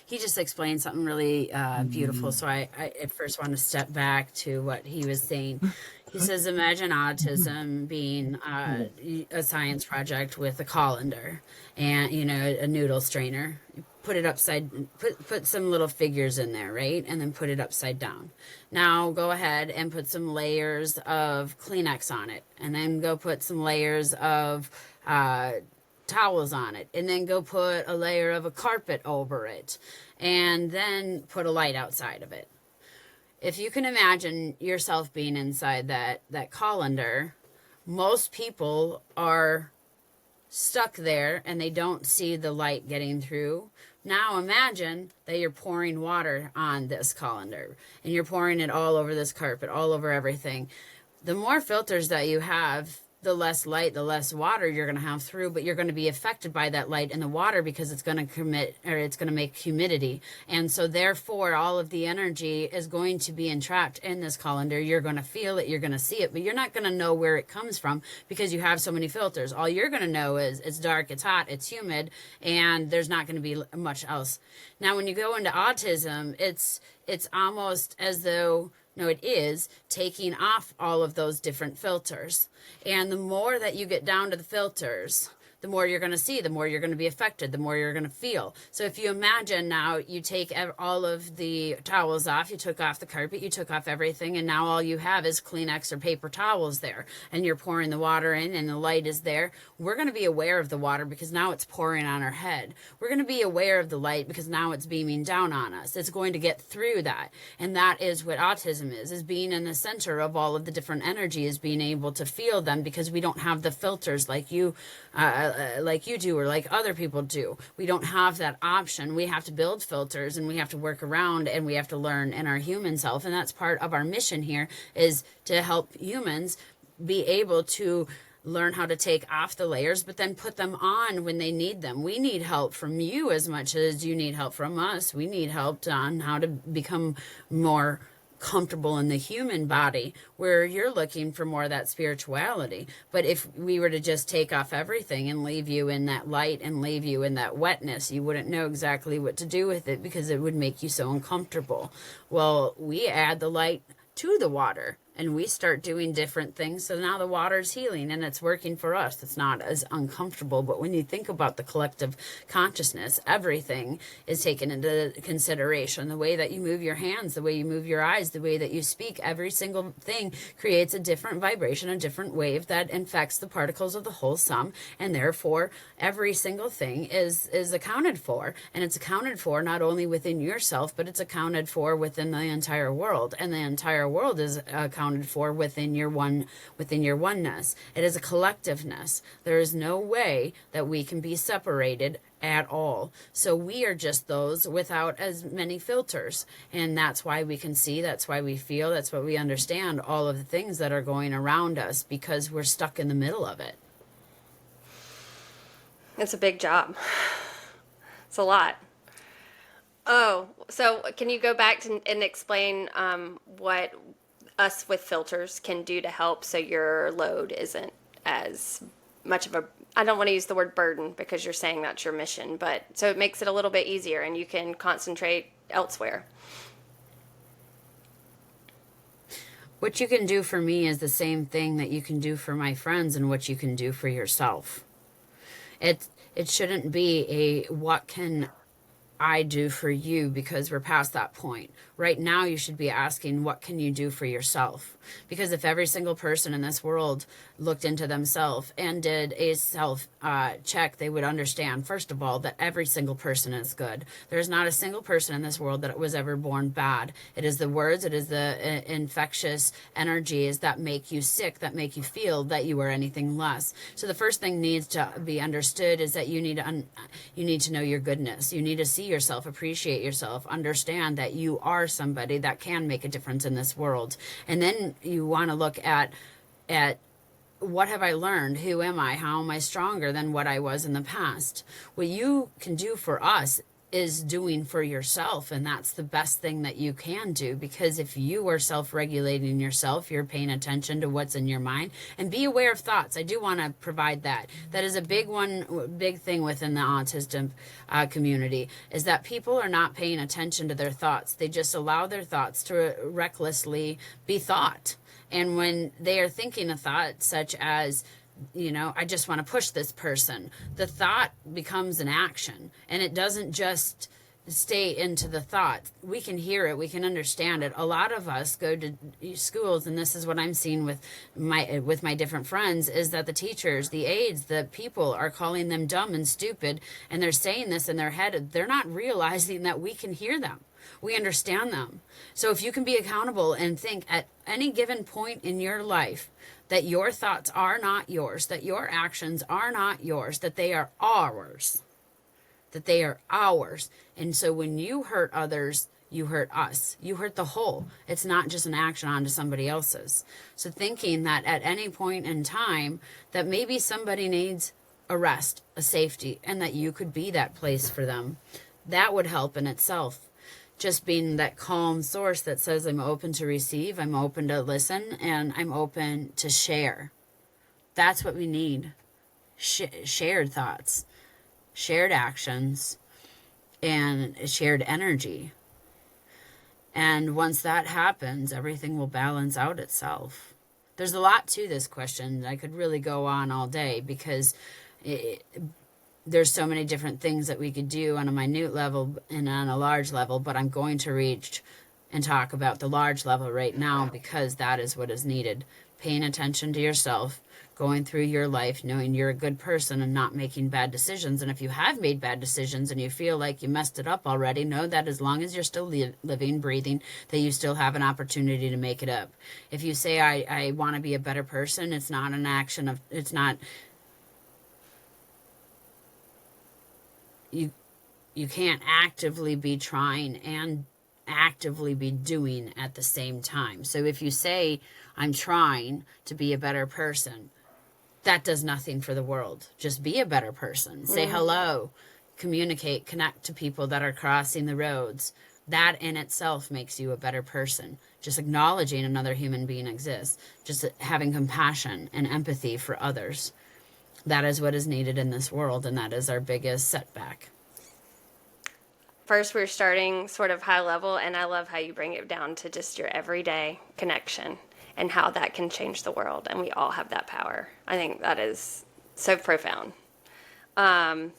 he just explained something really beautiful. So I at first want to step back to what he was saying. He says, imagine autism being a science project with a colander and, a noodle strainer. Put it put some little figures in there, right? And then put it upside down. Now go ahead and put some layers of Kleenex on it. And then go put some layers of towels on it, and then go put a layer of a carpet over it, and then put a light outside of it. If you can imagine yourself being inside that colander, most people are stuck there and they don't see the light getting through. Now imagine that you're pouring water on this colander and you're pouring it all over this carpet, all over everything. The more filters that you have, the less light, the less water you're going to have through, but you're going to be affected by that light and the water because it's going to make humidity. And so therefore all of the energy is going to be entrapped in this colander. You're going to feel it, you're going to see it, but you're not going to know where it comes from because you have so many filters. All you're going to know is it's dark, it's hot, it's humid, and there's not going to be much else. Now, when you go into autism, it's almost as though, no, it is taking off all of those different filters. And the more that you get down to the filters, the more you're going to see, the more you're going to be affected, the more you're going to feel. So if you imagine now you take all of the towels off, you took off the carpet, you took off everything, and now all you have is Kleenex or paper towels there, and you're pouring the water in and the light is there. We're going to be aware of the water because now it's pouring on our head. We're going to be aware of the light because now it's beaming down on us. It's going to get through that. And that is what autism is being in the center of all of the different energies, being able to feel them because we don't have the filters like you like you do or like other people do. We don't have that option. We have to build filters, and we have to work around, and we have to learn in our human self. And that's part of our mission here, is to help humans be able to learn how to take off the layers, but then put them on when they need them. We need help from you as much as you need help from us. We need help on how to become more comfortable in the human body, where you're looking for more of that spirituality. But if we were to just take off everything and leave you in that light and leave you in that wetness, you wouldn't know exactly what to do with it, because it would make you so uncomfortable. Well, we add the light to the water, and we start doing different things. So now the water's healing, and it's working for us. It's not as uncomfortable. But when you think about the collective consciousness, everything is taken into consideration. The way that you move your hands, the way you move your eyes, the way that you speak, every single thing creates a different vibration, a different wave that infects the particles of the whole sum. And therefore, every single thing is accounted for. And it's accounted for not only within yourself, but it's accounted for within the entire world. And the entire world is accounted for within your oneness. It is a collectiveness. There is no way that we can be separated at all. So we are just those without as many filters. And that's why we can see, that's why we feel, that's why we understand all of the things that are going around us, because we're stuck in the middle of it. It's a big job. It's a lot. Oh, so can you go back and explain what us with filters can do to help, so your load isn't as much of a, I don't want to use the word burden, because you're saying that's your mission, but so it makes it a little bit easier and you can concentrate elsewhere. What you can do for me is the same thing that you can do for my friends, and what you can do for yourself. It shouldn't be a what can I do for you, because we're past that point. Right now, you should be asking, what can you do for yourself? Because if every single person in this world looked into themselves and did a self check, they would understand, first of all, that every single person is good. There's not a single person in this world that was ever born bad. It is the words, it is the infectious energies that make you sick, that make you feel that you are anything less. So the first thing needs to be understood is that you need to know your goodness. You need to see yourself, appreciate yourself, understand that you are somebody that can make a difference in this world. And then you want to look at what have I learned? Who am I? How am I stronger than what I was in the past? What you can do for us is doing for yourself, and that's the best thing that you can do, because if you are self-regulating yourself, you're paying attention to what's in your mind, and be aware of thoughts. I do want to provide that. That is a big thing within the autism community, is that people are not paying attention to their thoughts. They just allow their thoughts to recklessly be thought. And when they are thinking a thought such as, I just want to push this person, the thought becomes an action, and it doesn't just stay into the thought. We can hear it, we can understand it. A lot of us go to schools, and this is what I'm seeing with my different friends, is that the teachers, the aides, the people are calling them dumb and stupid, and they're saying this in their head. They're not realizing that we can hear them. We understand them. So if you can be accountable and think at any given point in your life that your thoughts are not yours, that your actions are not yours, that they are ours, And so when you hurt others, you hurt us. You hurt the whole. It's not just an action onto somebody else's. So thinking that at any point in time that maybe somebody needs a rest, a safety, and that you could be that place for them, that would help in itself. Just being that calm source that says, I'm open to receive, I'm open to listen, and I'm open to share. That's what we need. Shared thoughts, shared actions, and shared energy. And once that happens, everything will balance out itself. There's a lot to this question. I could really go on all day, because there's so many different things that we could do on a minute level and on a large level, but I'm going to reach and talk about the large level right now, because that is what is needed. Paying attention to yourself, going through your life, knowing you're a good person and not making bad decisions. And if you have made bad decisions and you feel like you messed it up already, know that as long as you're still living, breathing, that you still have an opportunity to make it up. If you say, I want to be a better person, it's not an action of, it's not you you can't actively be trying and actively be doing at the same time. So if you say, I'm trying to be a better person, that does nothing for the world. Just be a better person. Say hello, communicate, connect to people that are crossing the roads. That in itself makes you a better person. Just acknowledging another human being exists, just having compassion and empathy for others. That is what is needed in this world, and that is our biggest setback. First, we're starting sort of high level, and I love how you bring it down to just your everyday connection and how that can change the world. And we all have that power. I think that is so profound. Can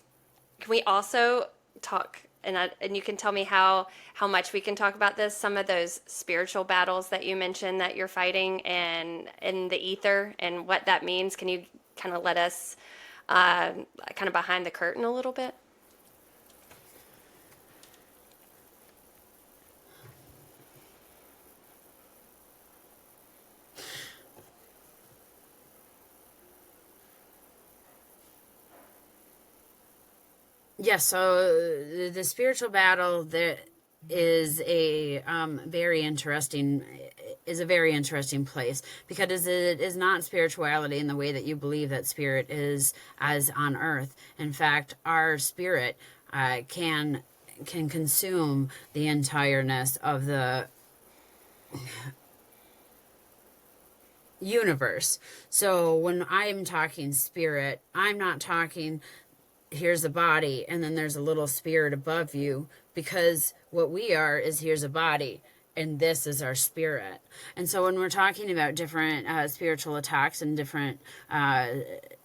we also talk, and you can tell me how much we can talk about this, some of those spiritual battles that you mentioned that you're fighting and in the ether and what that means? Can you kind of let us kind of behind the curtain a little bit? Yes, so the spiritual battle that is a very interesting place, because it is not spirituality in the way that you believe that spirit is as on earth. In fact, our spirit can consume the entireness of the universe. So when I'm talking spirit, I'm not talking here's a body and then there's a little spirit above you, because what we are is here's a body and this is our spirit. And so when we're talking about different spiritual attacks and different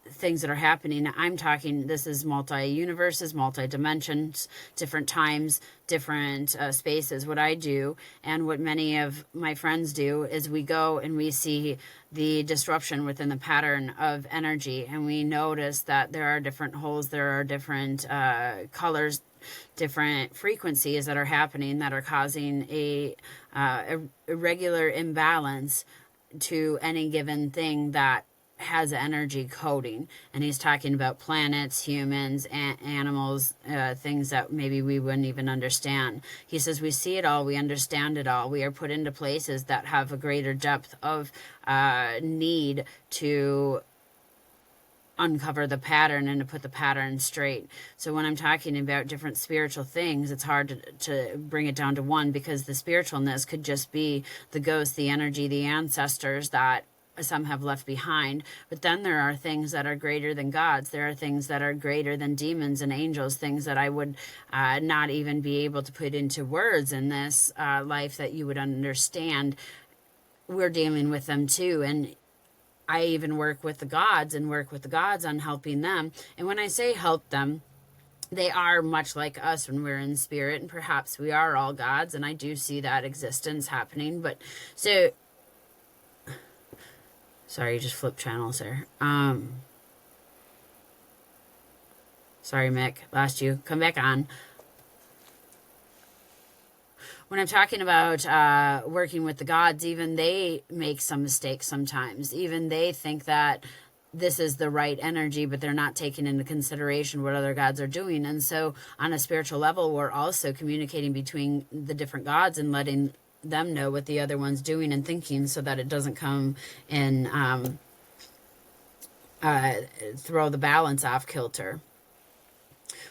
things that are happening, I'm talking this is multi-universes, multi-dimensions, different times, different spaces. What I do and what many of my friends do is we go and we see the disruption within the pattern of energy, and we notice that there are different holes, there are different colors, different frequencies that are happening that are causing a irregular imbalance to any given thing that has energy coding. And he's talking about planets, humans, animals, things that maybe we wouldn't even understand. He says we see it all, we understand it all, we are put into places that have a greater depth of need to uncover the pattern and to put the pattern straight. So when I'm talking about different spiritual things, it's hard to bring it down to one, because the spiritualness could just be the ghost, the energy, the ancestors that some have left behind. But then there are things that are greater than gods. There are things that are greater than demons and angels, things that I would not even be able to put into words in this life that you would understand. We're dealing with them too. And I even work with the gods on helping them. And when I say help them, they are much like us when we're in spirit, and perhaps we are all gods, and I do see that existence happening. But so sorry, you just flipped channels there. Sorry, Mick, lost you. Come back on. When I'm talking about working with the gods, even they make some mistakes sometimes. Even they think that this is the right energy, but they're not taking into consideration what other gods are doing. And so on a spiritual level, we're also communicating between the different gods and letting them know what the other one's doing and thinking, so that it doesn't come and throw the balance off kilter.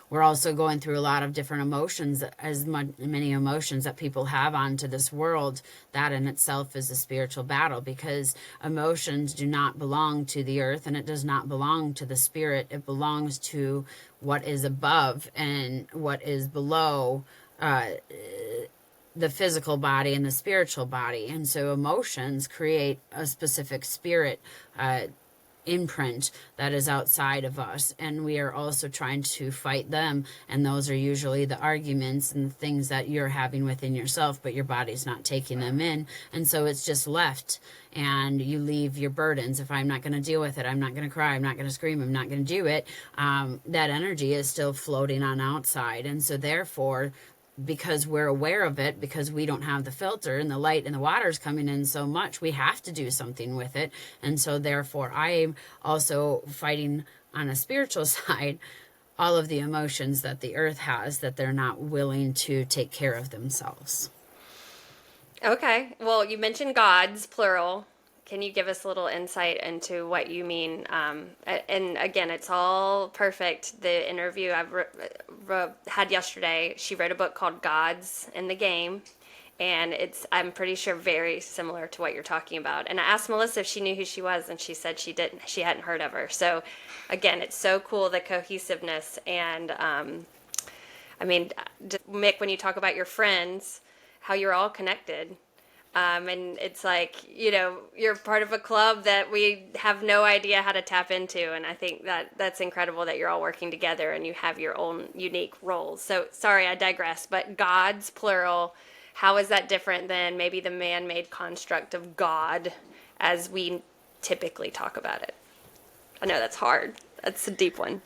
We're also going through a lot of different emotions, as many emotions that people have onto this world. That in itself is a spiritual battle, because emotions do not belong to the earth, and it does not belong to the spirit. It belongs to what is above and what is below the physical body and the spiritual body. And so emotions create a specific spirit imprint that is outside of us, and we are also trying to fight them. And those are usually the arguments and the things that you're having within yourself, but your body's not taking them in, and so it's just left, and you leave your burdens. If I'm not going to deal with it, I'm not going to cry, I'm not going to scream, I'm not going to do it, that energy is still floating on outside. And so therefore, because we're aware of it, because we don't have the filter and the light and the water's coming in so much, we have to do something with it. And so therefore, I'm also fighting on a spiritual side all of the emotions that the earth has that they're not willing to take care of themselves. Okay. Well, you mentioned gods, plural. Can you give us a little insight into what you mean? And again, it's all perfect. The interview had yesterday, she wrote a book called Gods in the Game. And it's, I'm pretty sure, very similar to what you're talking about. And I asked Melissa if she knew who she was, and she said she didn't. She hadn't heard of her. So, again, it's so cool, the cohesiveness. And I mean, Mick, when you talk about your friends, how you're all connected. And it's like, you're part of a club that we have no idea how to tap into. And I think that that's incredible that you're all working together and you have your own unique roles. So, sorry, I digress, but gods, plural, how is that different than maybe the man-made construct of God as we typically talk about it? I know that's hard. That's a deep one.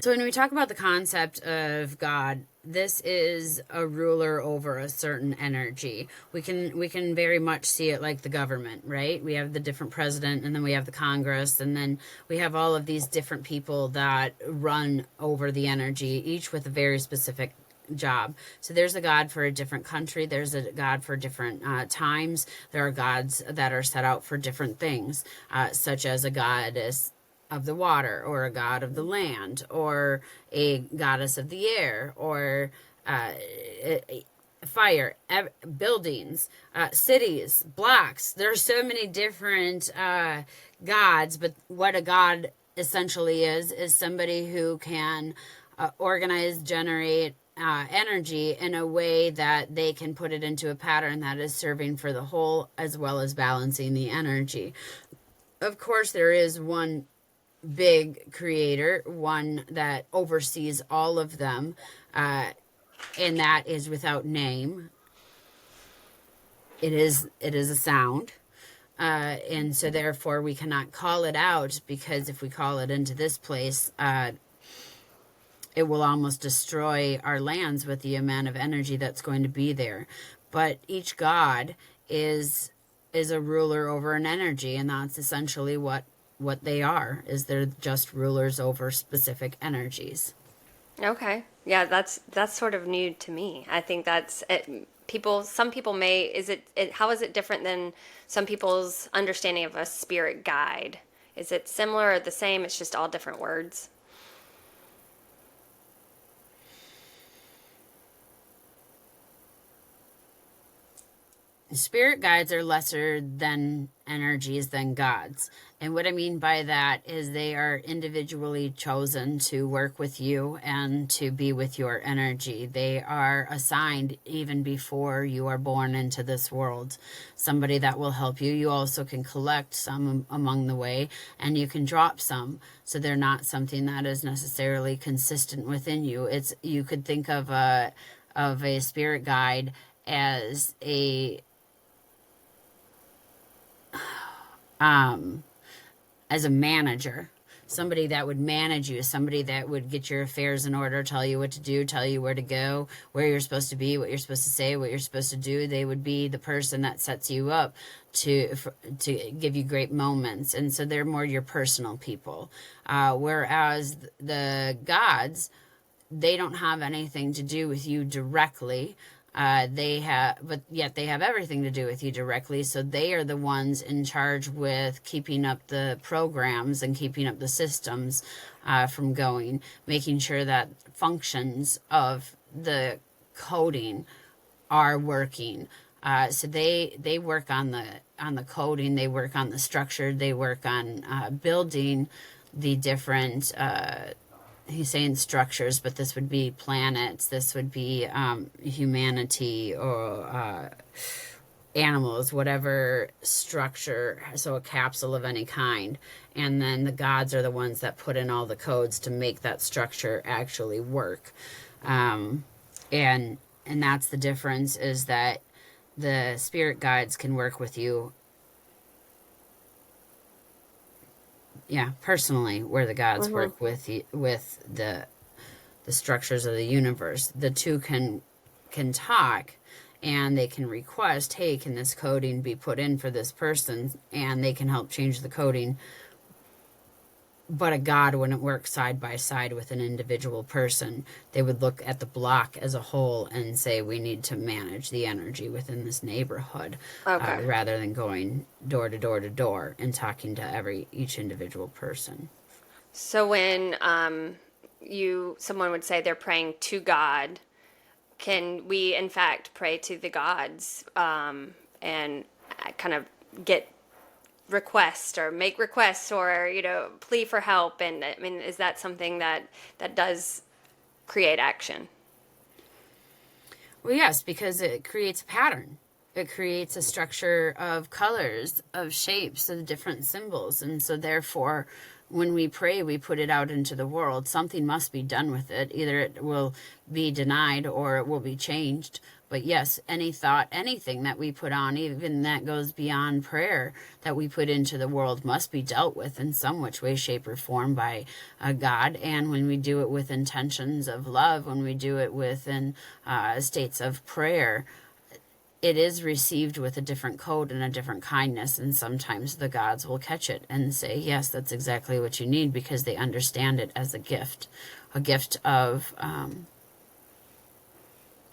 So when we talk about the concept of God, this is a ruler over a certain energy. We can very much see it like the government, right? We have the different president, and then we have the Congress, and then we have all of these different people that run over the energy, each with a very specific job. So there's a God for a different country. There's a God for different times. There are gods that are set out for different things, such as a goddess of the water, or a god of the land, or a goddess of the air, or fire, buildings, cities, blocks. There are so many different gods, but what a god essentially is somebody who can organize, generate energy in a way that they can put it into a pattern that is serving for the whole, as well as balancing the energy. Of course, there is one big creator, one that oversees all of them, and that is without name. It is a sound, and so therefore we cannot call it out, because if we call it into this place, it will almost destroy our lands with the amount of energy that's going to be there. But each god is a ruler over an energy, and that's essentially what they are, is they're just rulers over specific energies. Okay. Yeah, that's sort of new to me. I think that's it. Some people may, how is it different than some people's understanding of a spirit guide? Is it similar or the same? It's just all different words. Spirit guides are lesser than energies than gods. And what I mean by that is they are individually chosen to work with you and to be with your energy. They are assigned even before you are born into this world. Somebody that will help you. You also can collect some along the way, and you can drop some. So they're not something that is necessarily consistent within you. You could think of a spirit guide as as a manager, somebody that would manage you, somebody that would get your affairs in order, tell you what to do, tell you where to go, where you're supposed to be, what you're supposed to say, what you're supposed to do. They would be the person that sets you up to give you great moments. And so they're more your personal people. Whereas the gods, they don't have anything to do with you directly. But yet they have everything to do with you directly. So they are the ones in charge with keeping up the programs and keeping up the systems from going, making sure that functions of the coding are working. So they work on the coding, they work on the structure, they work on building the different he's saying structures, but this would be planets, this would be humanity, or animals, whatever structure, so a capsule of any kind. And then the gods are the ones that put in all the codes to make that structure actually work. And that's the difference, is that the spirit guides can work with you, personally, where the gods work with the structures of the universe. The two can talk and they can request, hey, can this coding be put in for this person, and they can help change the coding. But a God wouldn't work side by side with an individual person. They would look at the block as a whole and say, we need to manage the energy within this neighborhood, Okay. rather than going door to door to door and talking to each individual person. So when someone would say they're praying to God, can we in fact pray to the gods and kind of get requests or make requests or plea for help? And I mean, is that something that does create action? Well, yes, because it creates a pattern. It creates a structure of colors, of shapes, of different symbols. And so therefore, when we pray, we put it out into the world. Something must be done with it. Either it will be denied or it will be changed. But yes, any thought, anything that we put on, even that goes beyond prayer, that we put into the world must be dealt with in some which way, shape, or form by God. And when we do it with intentions of love, when we do it within states of prayer, it is received with a different code and a different kindness, and sometimes the gods will catch it and say, yes, that's exactly what you need, because they understand it as a gift of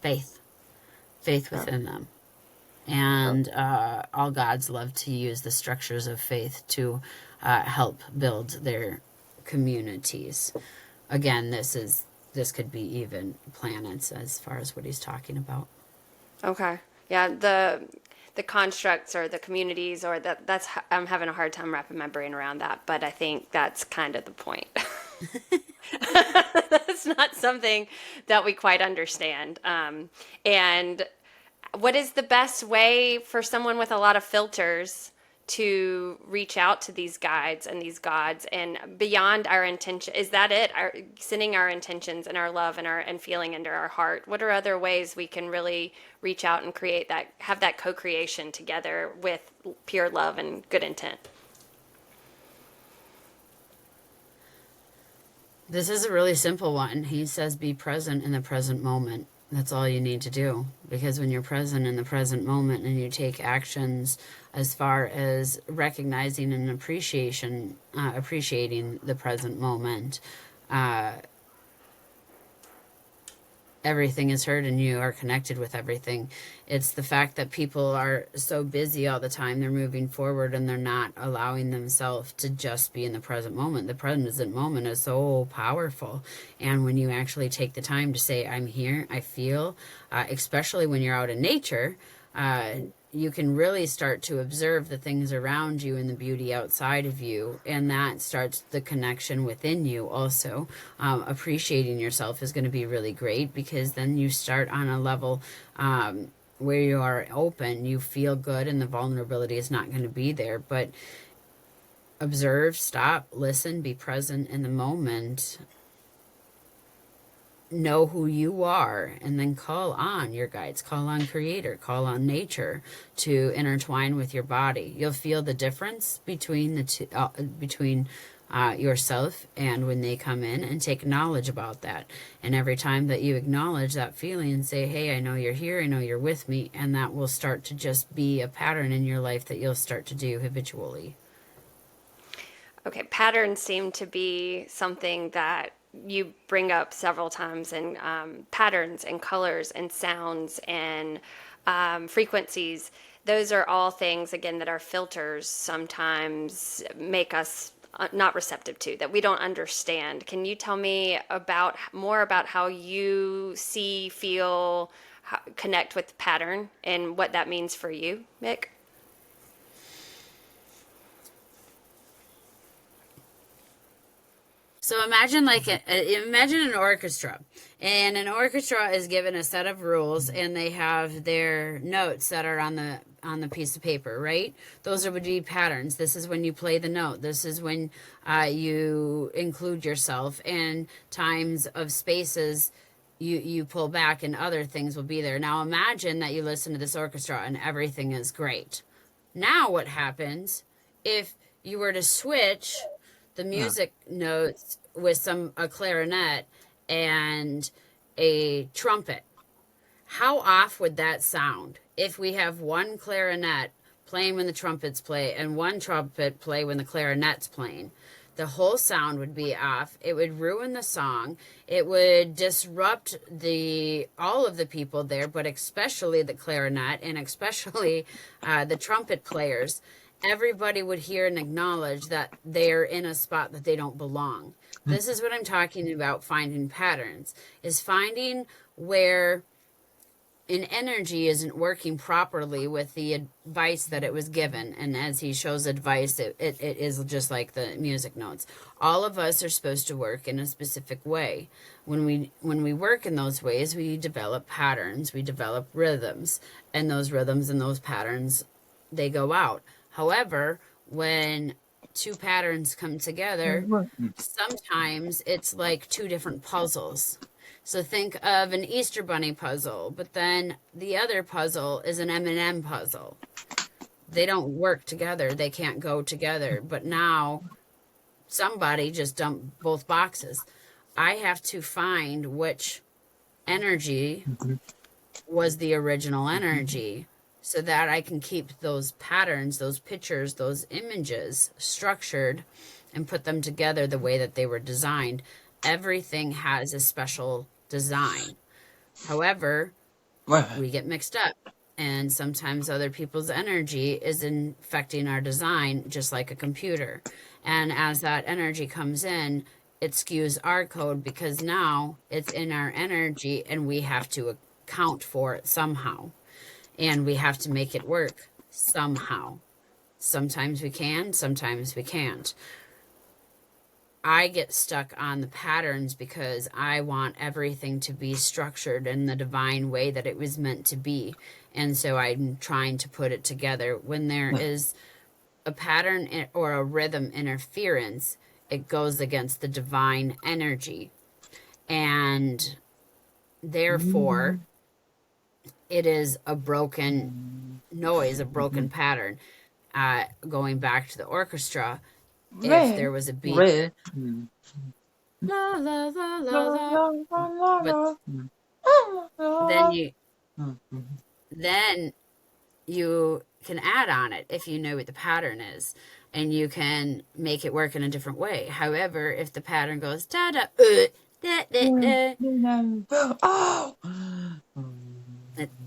faith within them. And all gods love to use the structures of faith to help build their communities. Again, this could be even planets as far as what he's talking about. Okay. Yeah, the constructs or the communities or that's I'm having a hard time wrapping my brain around that, but I think that's kind of the point. That's not something that we quite understand. And what is the best way for someone with a lot of filters to reach out to these guides and these gods and beyond our intention? Is that it? Sending our intentions and our love and feeling into our heart. What are other ways we can really reach out and create that, have that co-creation together with pure love and good intent? This is a really simple one. He says, be present in the present moment. That's all you need to do. Because when you're present in the present moment and you take actions as far as recognizing and appreciating the present moment, everything is heard and you are connected with everything. It's the fact that people are so busy all the time, they're moving forward and they're not allowing themselves to just be in the present moment. The present moment is so powerful. And when you actually take the time to say, I'm here, I feel, especially when you're out in nature, you can really start to observe the things around you and the beauty outside of you, and that starts the connection within you also. Appreciating yourself is going to be really great, because then you start on a level where you are open, you feel good, and the vulnerability is not going to be there. But observe, stop, listen, be present in the moment. Know who you are, and then call on your guides, call on Creator, call on nature to intertwine with your body. You'll feel the difference between the two, between yourself and when they come in, and take knowledge about that. And every time that you acknowledge that feeling and say, hey, I know you're here, I know you're with me, and that will start to just be a pattern in your life that you'll start to do habitually. Okay, patterns seem to be something that you bring up several times, and patterns and colors and sounds and frequencies. Those are all things, again, that our filters sometimes make us not receptive to, that we don't understand. Can you tell me more about how you see, feel, connect with pattern and what that means for you, Mick? So imagine imagine an orchestra, and an orchestra is given a set of rules, and they have their notes that are on the piece of paper, right? Those would be patterns. This is when you play the note. This is when you include yourself, and times of spaces you pull back, and other things will be there. Now imagine that you listen to this orchestra and everything is great. Now what happens if you were to switch the music notes with a clarinet and a trumpet? how off would that sound if we have one clarinet playing when the trumpets play and one trumpet play when the clarinet's playing? The whole sound would be off. It would ruin the song. It would disrupt all of the people there, but especially the clarinet and especially the trumpet players. Everybody would hear and acknowledge that they're in a spot that they don't belong. This is what I'm talking about, finding patterns, is finding where an energy isn't working properly with the advice that it was given. And as he shows advice, it is just like the music notes. All of us are supposed to work in a specific way. When we work in those ways, we develop patterns, we develop rhythms, and those rhythms and those patterns, they go out. However, when two patterns come together, sometimes it's like two different puzzles. So think of an Easter Bunny puzzle, but then the other puzzle is an M&M puzzle. They don't work together. They can't go together. But now somebody just dumped both boxes. I have to find which energy was the original energy so that I can keep those patterns, those pictures, those images structured and put them together the way that they were designed. Everything has a special design. However, we get mixed up, and sometimes other people's energy is infecting our design, just like a computer. And as that energy comes in, it skews our code because now it's in our energy and we have to account for it somehow. And we have to make it work somehow. Sometimes we can, sometimes we can't. I get stuck on the patterns because I want everything to be structured in the divine way that it was meant to be. And so I'm trying to put it together. When there is a pattern or a rhythm interference, it goes against the divine energy. And therefore, it is a broken noise, a broken pattern. Going back to the orchestra, if there was a beat, la la la la la, but then you can add on it if you know what the pattern is, and you can make it work in a different way. However, if the pattern goes da da da da da,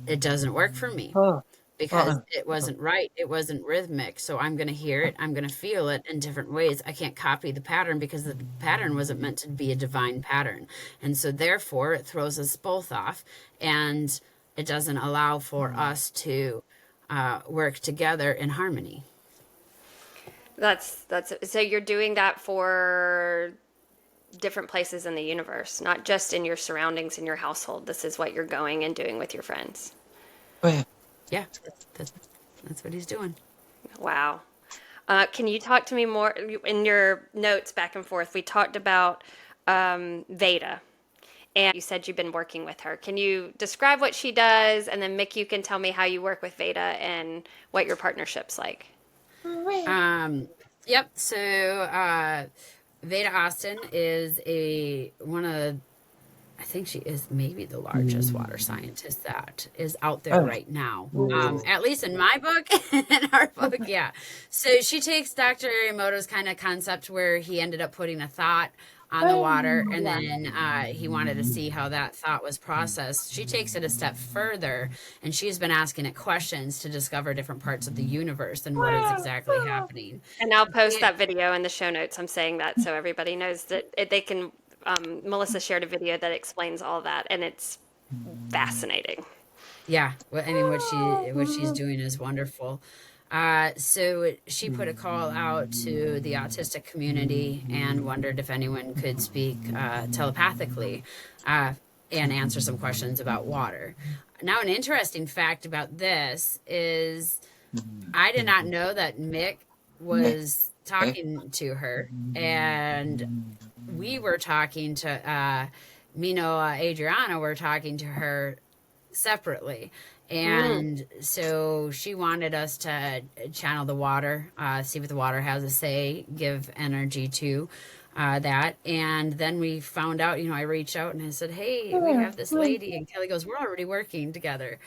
it doesn't work for me. Because it wasn't right. It wasn't rhythmic. So I'm going to hear it. I'm going to feel it in different ways. I can't copy the pattern because the pattern wasn't meant to be a divine pattern. And so therefore it throws us both off, and it doesn't allow for us to work together in harmony. That's so you're doing that for different places in the universe, not just in your surroundings in your household. This is what you're going and doing with your friends. Yeah, that's what he's doing. Wow. Can you talk to me more? In your notes back and forth, we talked about Veda, and you said you've been working with her. Can you describe what she does? And then, Mick, you can tell me how you work with Veda and what your partnership's like. Yep. So Veda Austin is one of I think she is maybe the largest water scientist that is out there right now. At least in my book, in our book, yeah. So she takes Dr. Emoto's kind of concept where he ended up putting a thought on the water, and then he wanted to see how that thought was processed. She takes it a step further, and she's been asking it questions to discover different parts of the universe and what is exactly happening. And I'll post that video in the show notes. I'm saying that so everybody knows that they can. Melissa shared a video that explains all that, and it's fascinating. Yeah, well, I mean, what she's doing is wonderful. So she put a call out to the autistic community and wondered if anyone could speak telepathically and answer some questions about water. Now, an interesting fact about this is I did not know that Mick was talking to her, and we were talking to Adriana were talking to her separately. And so she wanted us to channel the water, see what the water has to say, give energy to that. And then we found out, I reached out and I said, hey, we have this lady. And Kelly goes, we're already working together.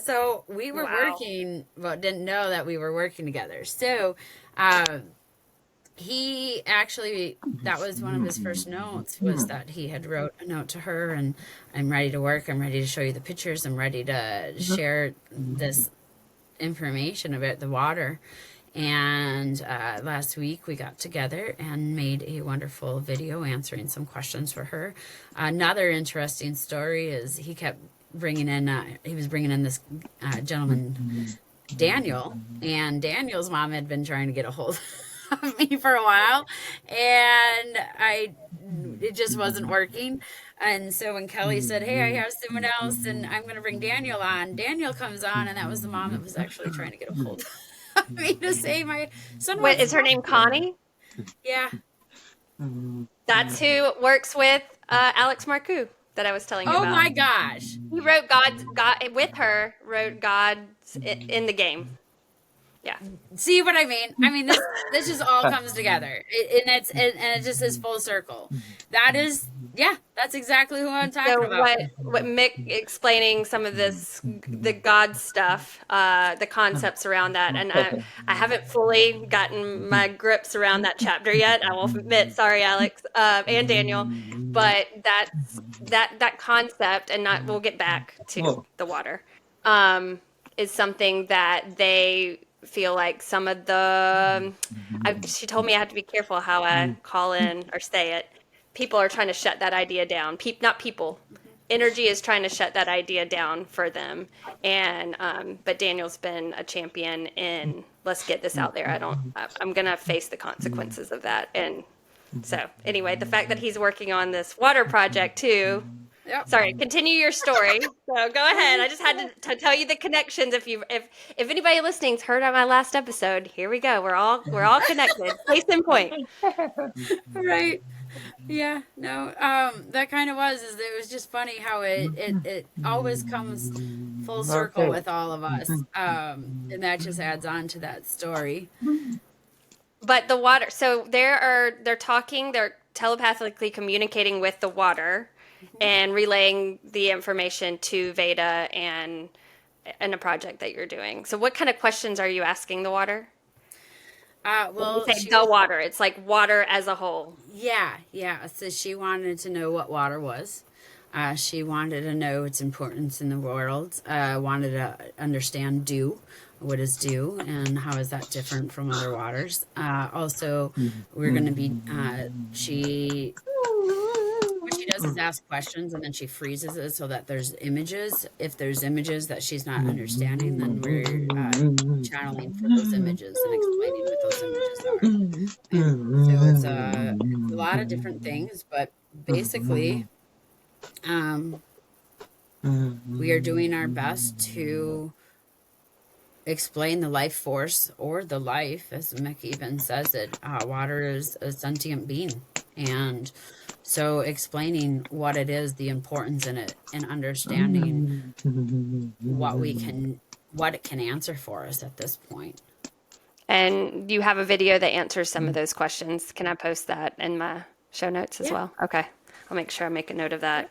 So we were working, but didn't know that we were working together. So he actually, that was one of his first notes, was that he had wrote a note to her, and I'm ready to work, I'm ready to show you the pictures, I'm ready to share this information about the water. And last week we got together and made a wonderful video answering some questions for her. Another interesting story is he kept bringing in, he was bringing in this gentleman, Daniel, and Daniel's mom had been trying to get a hold of me for a while, and it just wasn't working. And so when Kelly said, hey, I have someone else and I'm going to bring Daniel on, Daniel comes on, and that was the mom that was actually trying to get a hold of me to say my son. Wait, is her name Connie? Yeah. That's who works with Alex Marcoux that I was telling you Oh about. my gosh. He wrote God with her, wrote God's in the game. Yeah. See what I mean? I mean, this just all comes together, and it just is full circle. That is, yeah, that's exactly who I'm talking So about. what Mick explaining some of this, the God stuff, the concepts around that, and I haven't fully gotten my grips around that chapter yet. I will admit, sorry, Alex and Daniel, but that concept, and not we'll get back to the water, is something that they feel like some of the she told me I have to be careful how I call in or say it. People are trying to shut that idea down. Not people. Energy is trying to shut that idea down for them. And but Daniel's been a champion in let's get this out there. I'm gonna face the consequences of that. And so anyway, the fact that he's working on this water project too. Yep. Sorry, continue your story. So go ahead. I just had to tell you the connections. If anybody listening's heard on my last episode, here we go. We're all connected. Case in point. Right. Yeah. No. That kind of it was just funny how it always comes full circle with all of us. And that just adds on to that story. But the water. So they're telepathically communicating with the water and relaying the information to Veda and a project that you're doing. So what kind of questions are you asking the water? Well, say the water. It's like water as a whole. Yeah. So she wanted to know what water was. She wanted to know its importance in the world. Wanted to understand dew. What is dew and how is that different from other waters? Also, we're going to be, what she does is ask questions and then she freezes it so that there's images. If there's images that she's not understanding, then we're channeling for those images and explaining what those images are. And so it's a lot of different things, but basically, we are doing our best to explain the life force or the life, as Mick even says it. Water is a sentient being, and so explaining what it is, the importance in it, and understanding what it can answer for us at this point. And you have a video that answers some of those questions. Can I post that in my show notes as well? Okay, I'll make sure I make a note of that.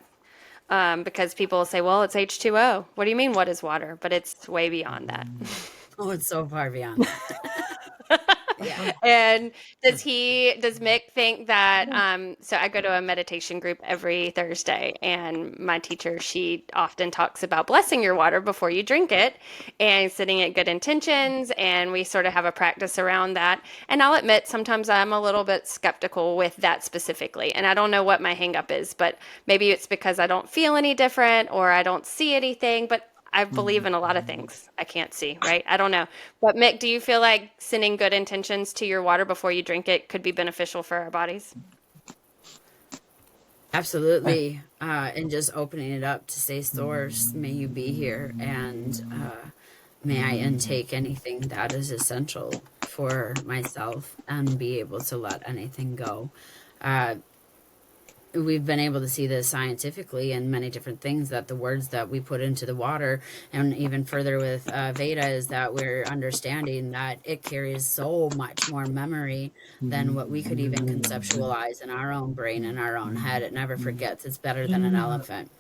Because people will say, well, it's H2O. What do you mean, what is water? But it's way beyond that. Oh, it's so far beyond that. Yeah. And does Mick think that, so I go to a meditation group every Thursday, and my teacher, she often talks about blessing your water before you drink it and setting it good intentions. And we sort of have a practice around that. And I'll admit, sometimes I'm a little bit skeptical with that specifically. And I don't know what my hang up is, but maybe it's because I don't feel any different or I don't see anything, but I believe in a lot of things I can't see, right? I don't know. But Mick, do you feel like sending good intentions to your water before you drink it could be beneficial for our bodies? Absolutely. And just opening it up to say, source, may you be here, and may I intake anything that is essential for myself and be able to let anything go. we've been able to see this scientifically in many different things, that the words that we put into the water, and even further with Veda, is that we're understanding that it carries so much more memory than what we could even conceptualize in our own brain, in our own head. It never forgets. It's better than an elephant.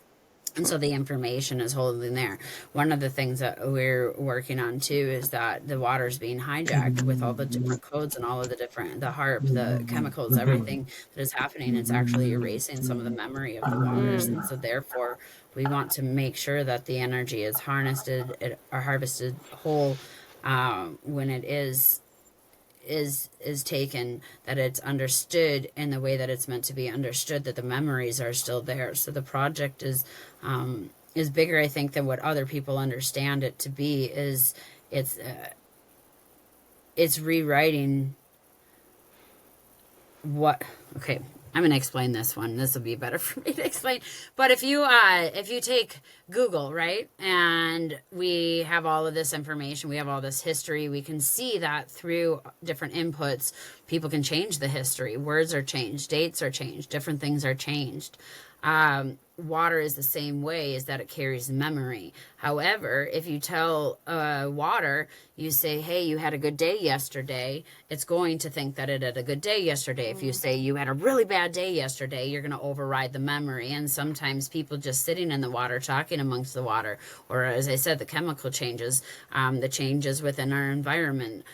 And so the information is holding there. One of the things that we're working on too is that the water is being hijacked with all the different codes and all of the different, the HARP, the chemicals, everything that is happening. It's actually erasing some of the memory of the waters. And so therefore we want to make sure that the energy is harnessed or harvested whole, when it is taken, that it's understood in the way that it's meant to be understood, that the memories are still there. So the project is bigger, I think, than what other people understand it to be. It's rewriting what, okay, I'm going to explain this one. This will be better for me to explain. But if you take Google, right, and we have all of this information, we have all this history, we can see that through different inputs, people can change the history. Words are changed, dates are changed, different things are changed. Water is the same way, is that it carries memory. However, if you tell water, you say, hey, you had a good day yesterday, it's going to think that it had a good day yesterday. If you say you had a really bad day yesterday, you're going to override the memory. And sometimes people just sitting in the water, talking amongst the water, or as I said, the chemical changes, the changes within our environment,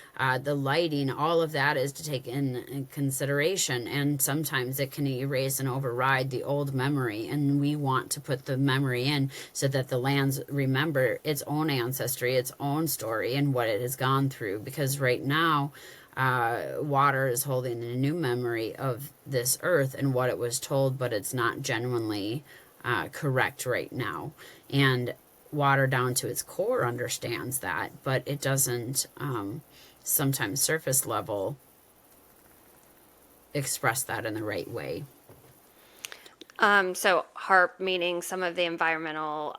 the lighting, all of that is to take in consideration. And sometimes it can erase and override the old memory. And we want to put the memory in so that the lands remember its own ancestry, its own story, and what it has gone through. Because right now, water is holding a new memory of this earth and what it was told, but it's not genuinely correct right now. And water down to its core understands that, but it doesn't sometimes surface level express that in the right way. So HARP meaning some of the environmental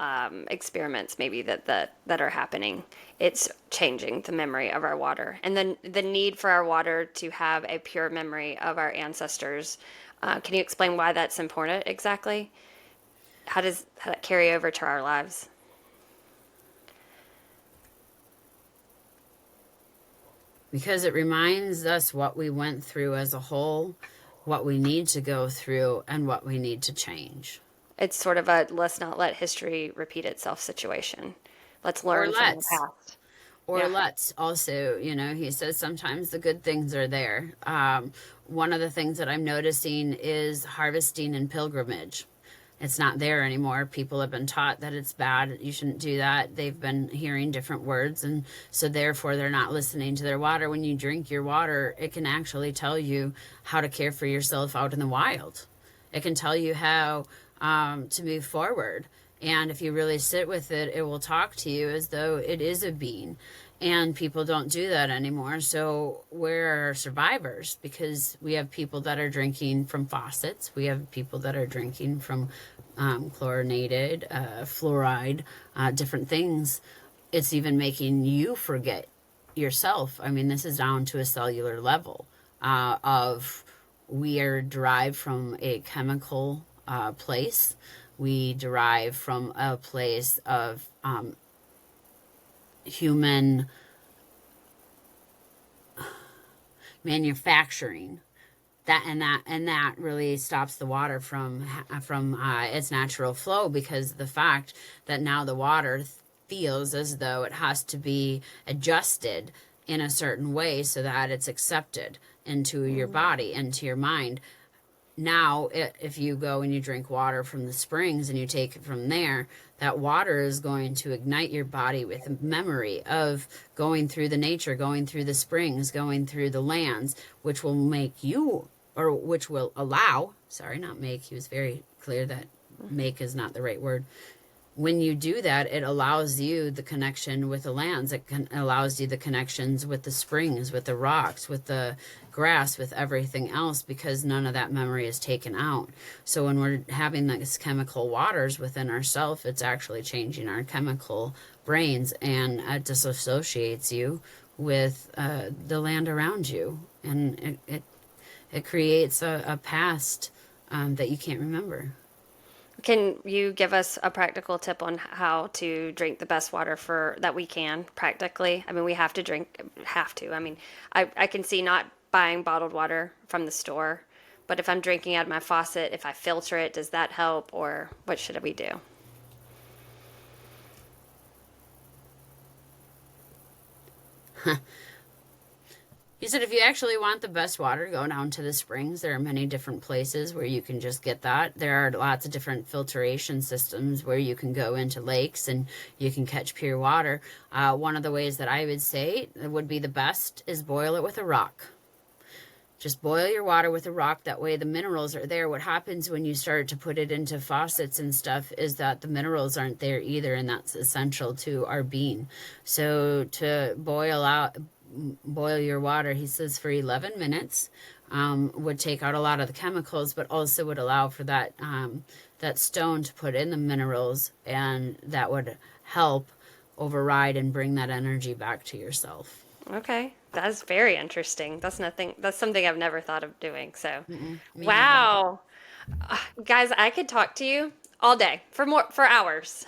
experiments maybe that are happening. It's changing the memory of our water, and then the need for our water to have a pure memory of our ancestors. Can you explain why that's important exactly? How does that carry over to our lives? Because it reminds us what we went through as a whole, what we need to go through, and what we need to change. It's sort of a let's not let history repeat itself situation. Let's learn from the past. Or let's also, he says sometimes the good things are there. One of the things that I'm noticing is harvesting and pilgrimage. It's not there anymore. People have been taught that it's bad. You shouldn't do that. They've been hearing different words, and so therefore they're not listening to their water. When you drink your water, it can actually tell you how to care for yourself out in the wild. It can tell you how to move forward. And if you really sit with it, it will talk to you as though it is a being. And people don't do that anymore. So we're survivors, because we have people that are drinking from faucets. We have people that are drinking from chlorinated, fluoride, different things. It's even making you forget yourself. I mean, this is down to a cellular level of we are derived from a chemical place. We derive from a place of human manufacturing, that really stops the water from its natural flow, because the fact that now the water feels as though it has to be adjusted in a certain way so that it's accepted into your body, into your mind. Now, if you go and you drink water from the springs and you take it from there, that water is going to ignite your body with memory of going through the nature, going through the springs, going through the lands, which will make you, or which will allow, sorry, not make, he was very clear that make is not the right word. When you do that, it allows you the connection with the lands. It allows you the connections with the springs, with the rocks, with the grass, with everything else, because none of that memory is taken out. So when we're having these chemical waters within ourselves, it's actually changing our chemical brains, and it disassociates you with the land around you. And it creates a past that you can't remember. Can you give us a practical tip on how to drink the best water for that we can practically? I mean, we have to drink, have to. I mean, I can see not buying bottled water from the store, but if I'm drinking out of my faucet, if I filter it, does that help, or what should we do? He said if you actually want the best water, go down to the springs. There are many different places where you can just get that. There are lots of different filtration systems where you can go into lakes and you can catch pure water. One of the ways that I would say would be the best is boil it with a rock. Just boil your water with a rock. That way the minerals are there. What happens when you start to put it into faucets and stuff is that the minerals aren't there either, and that's essential to our being. So to boil your water, he says, for 11 minutes, would take out a lot of the chemicals, but also would allow for that stone to put in the minerals, and that would help override and bring that energy back to yourself. Okay, that's very interesting. That's something I've never thought of doing. So, Me wow. Guys, I could talk to you all day for hours.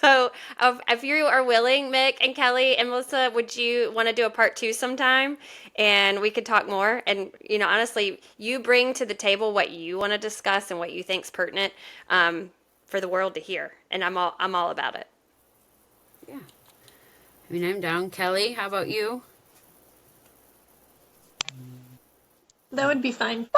So, if you are willing, Mick and Kelly and Melissa, would you want to do a part 2 sometime, and we could talk more? And honestly, you bring to the table what you want to discuss and what you think's pertinent for the world to hear, and I'm all about it. Yeah. I mean, I'm down. Kelly, how about you? That would be fine.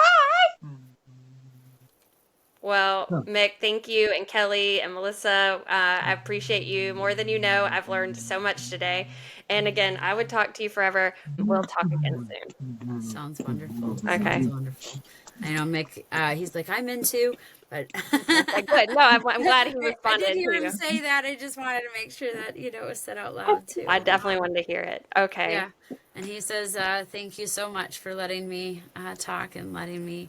Well, Mick, thank you, and Kelly and Melissa, I appreciate you more than you know. I've learned so much today. And again, I would talk to you forever. We'll talk again soon. Sounds wonderful. Okay. Sounds wonderful. I know Mick, he's like, I'm into, but Okay, good. No, I'm glad he I responded did hear to him you. say that. I just wanted to make sure that, it was said out loud too. I definitely wanted to hear it. Okay. Yeah. And he says, thank you so much for letting me talk and letting me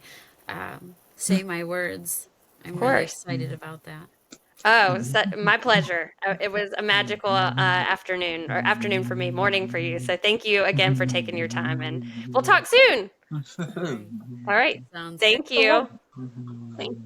say my words. I'm really excited about that. Oh, my pleasure. It was a magical afternoon for me, morning for you. So thank you again for taking your time, and we'll talk soon. All right. Sounds Thank you. Thank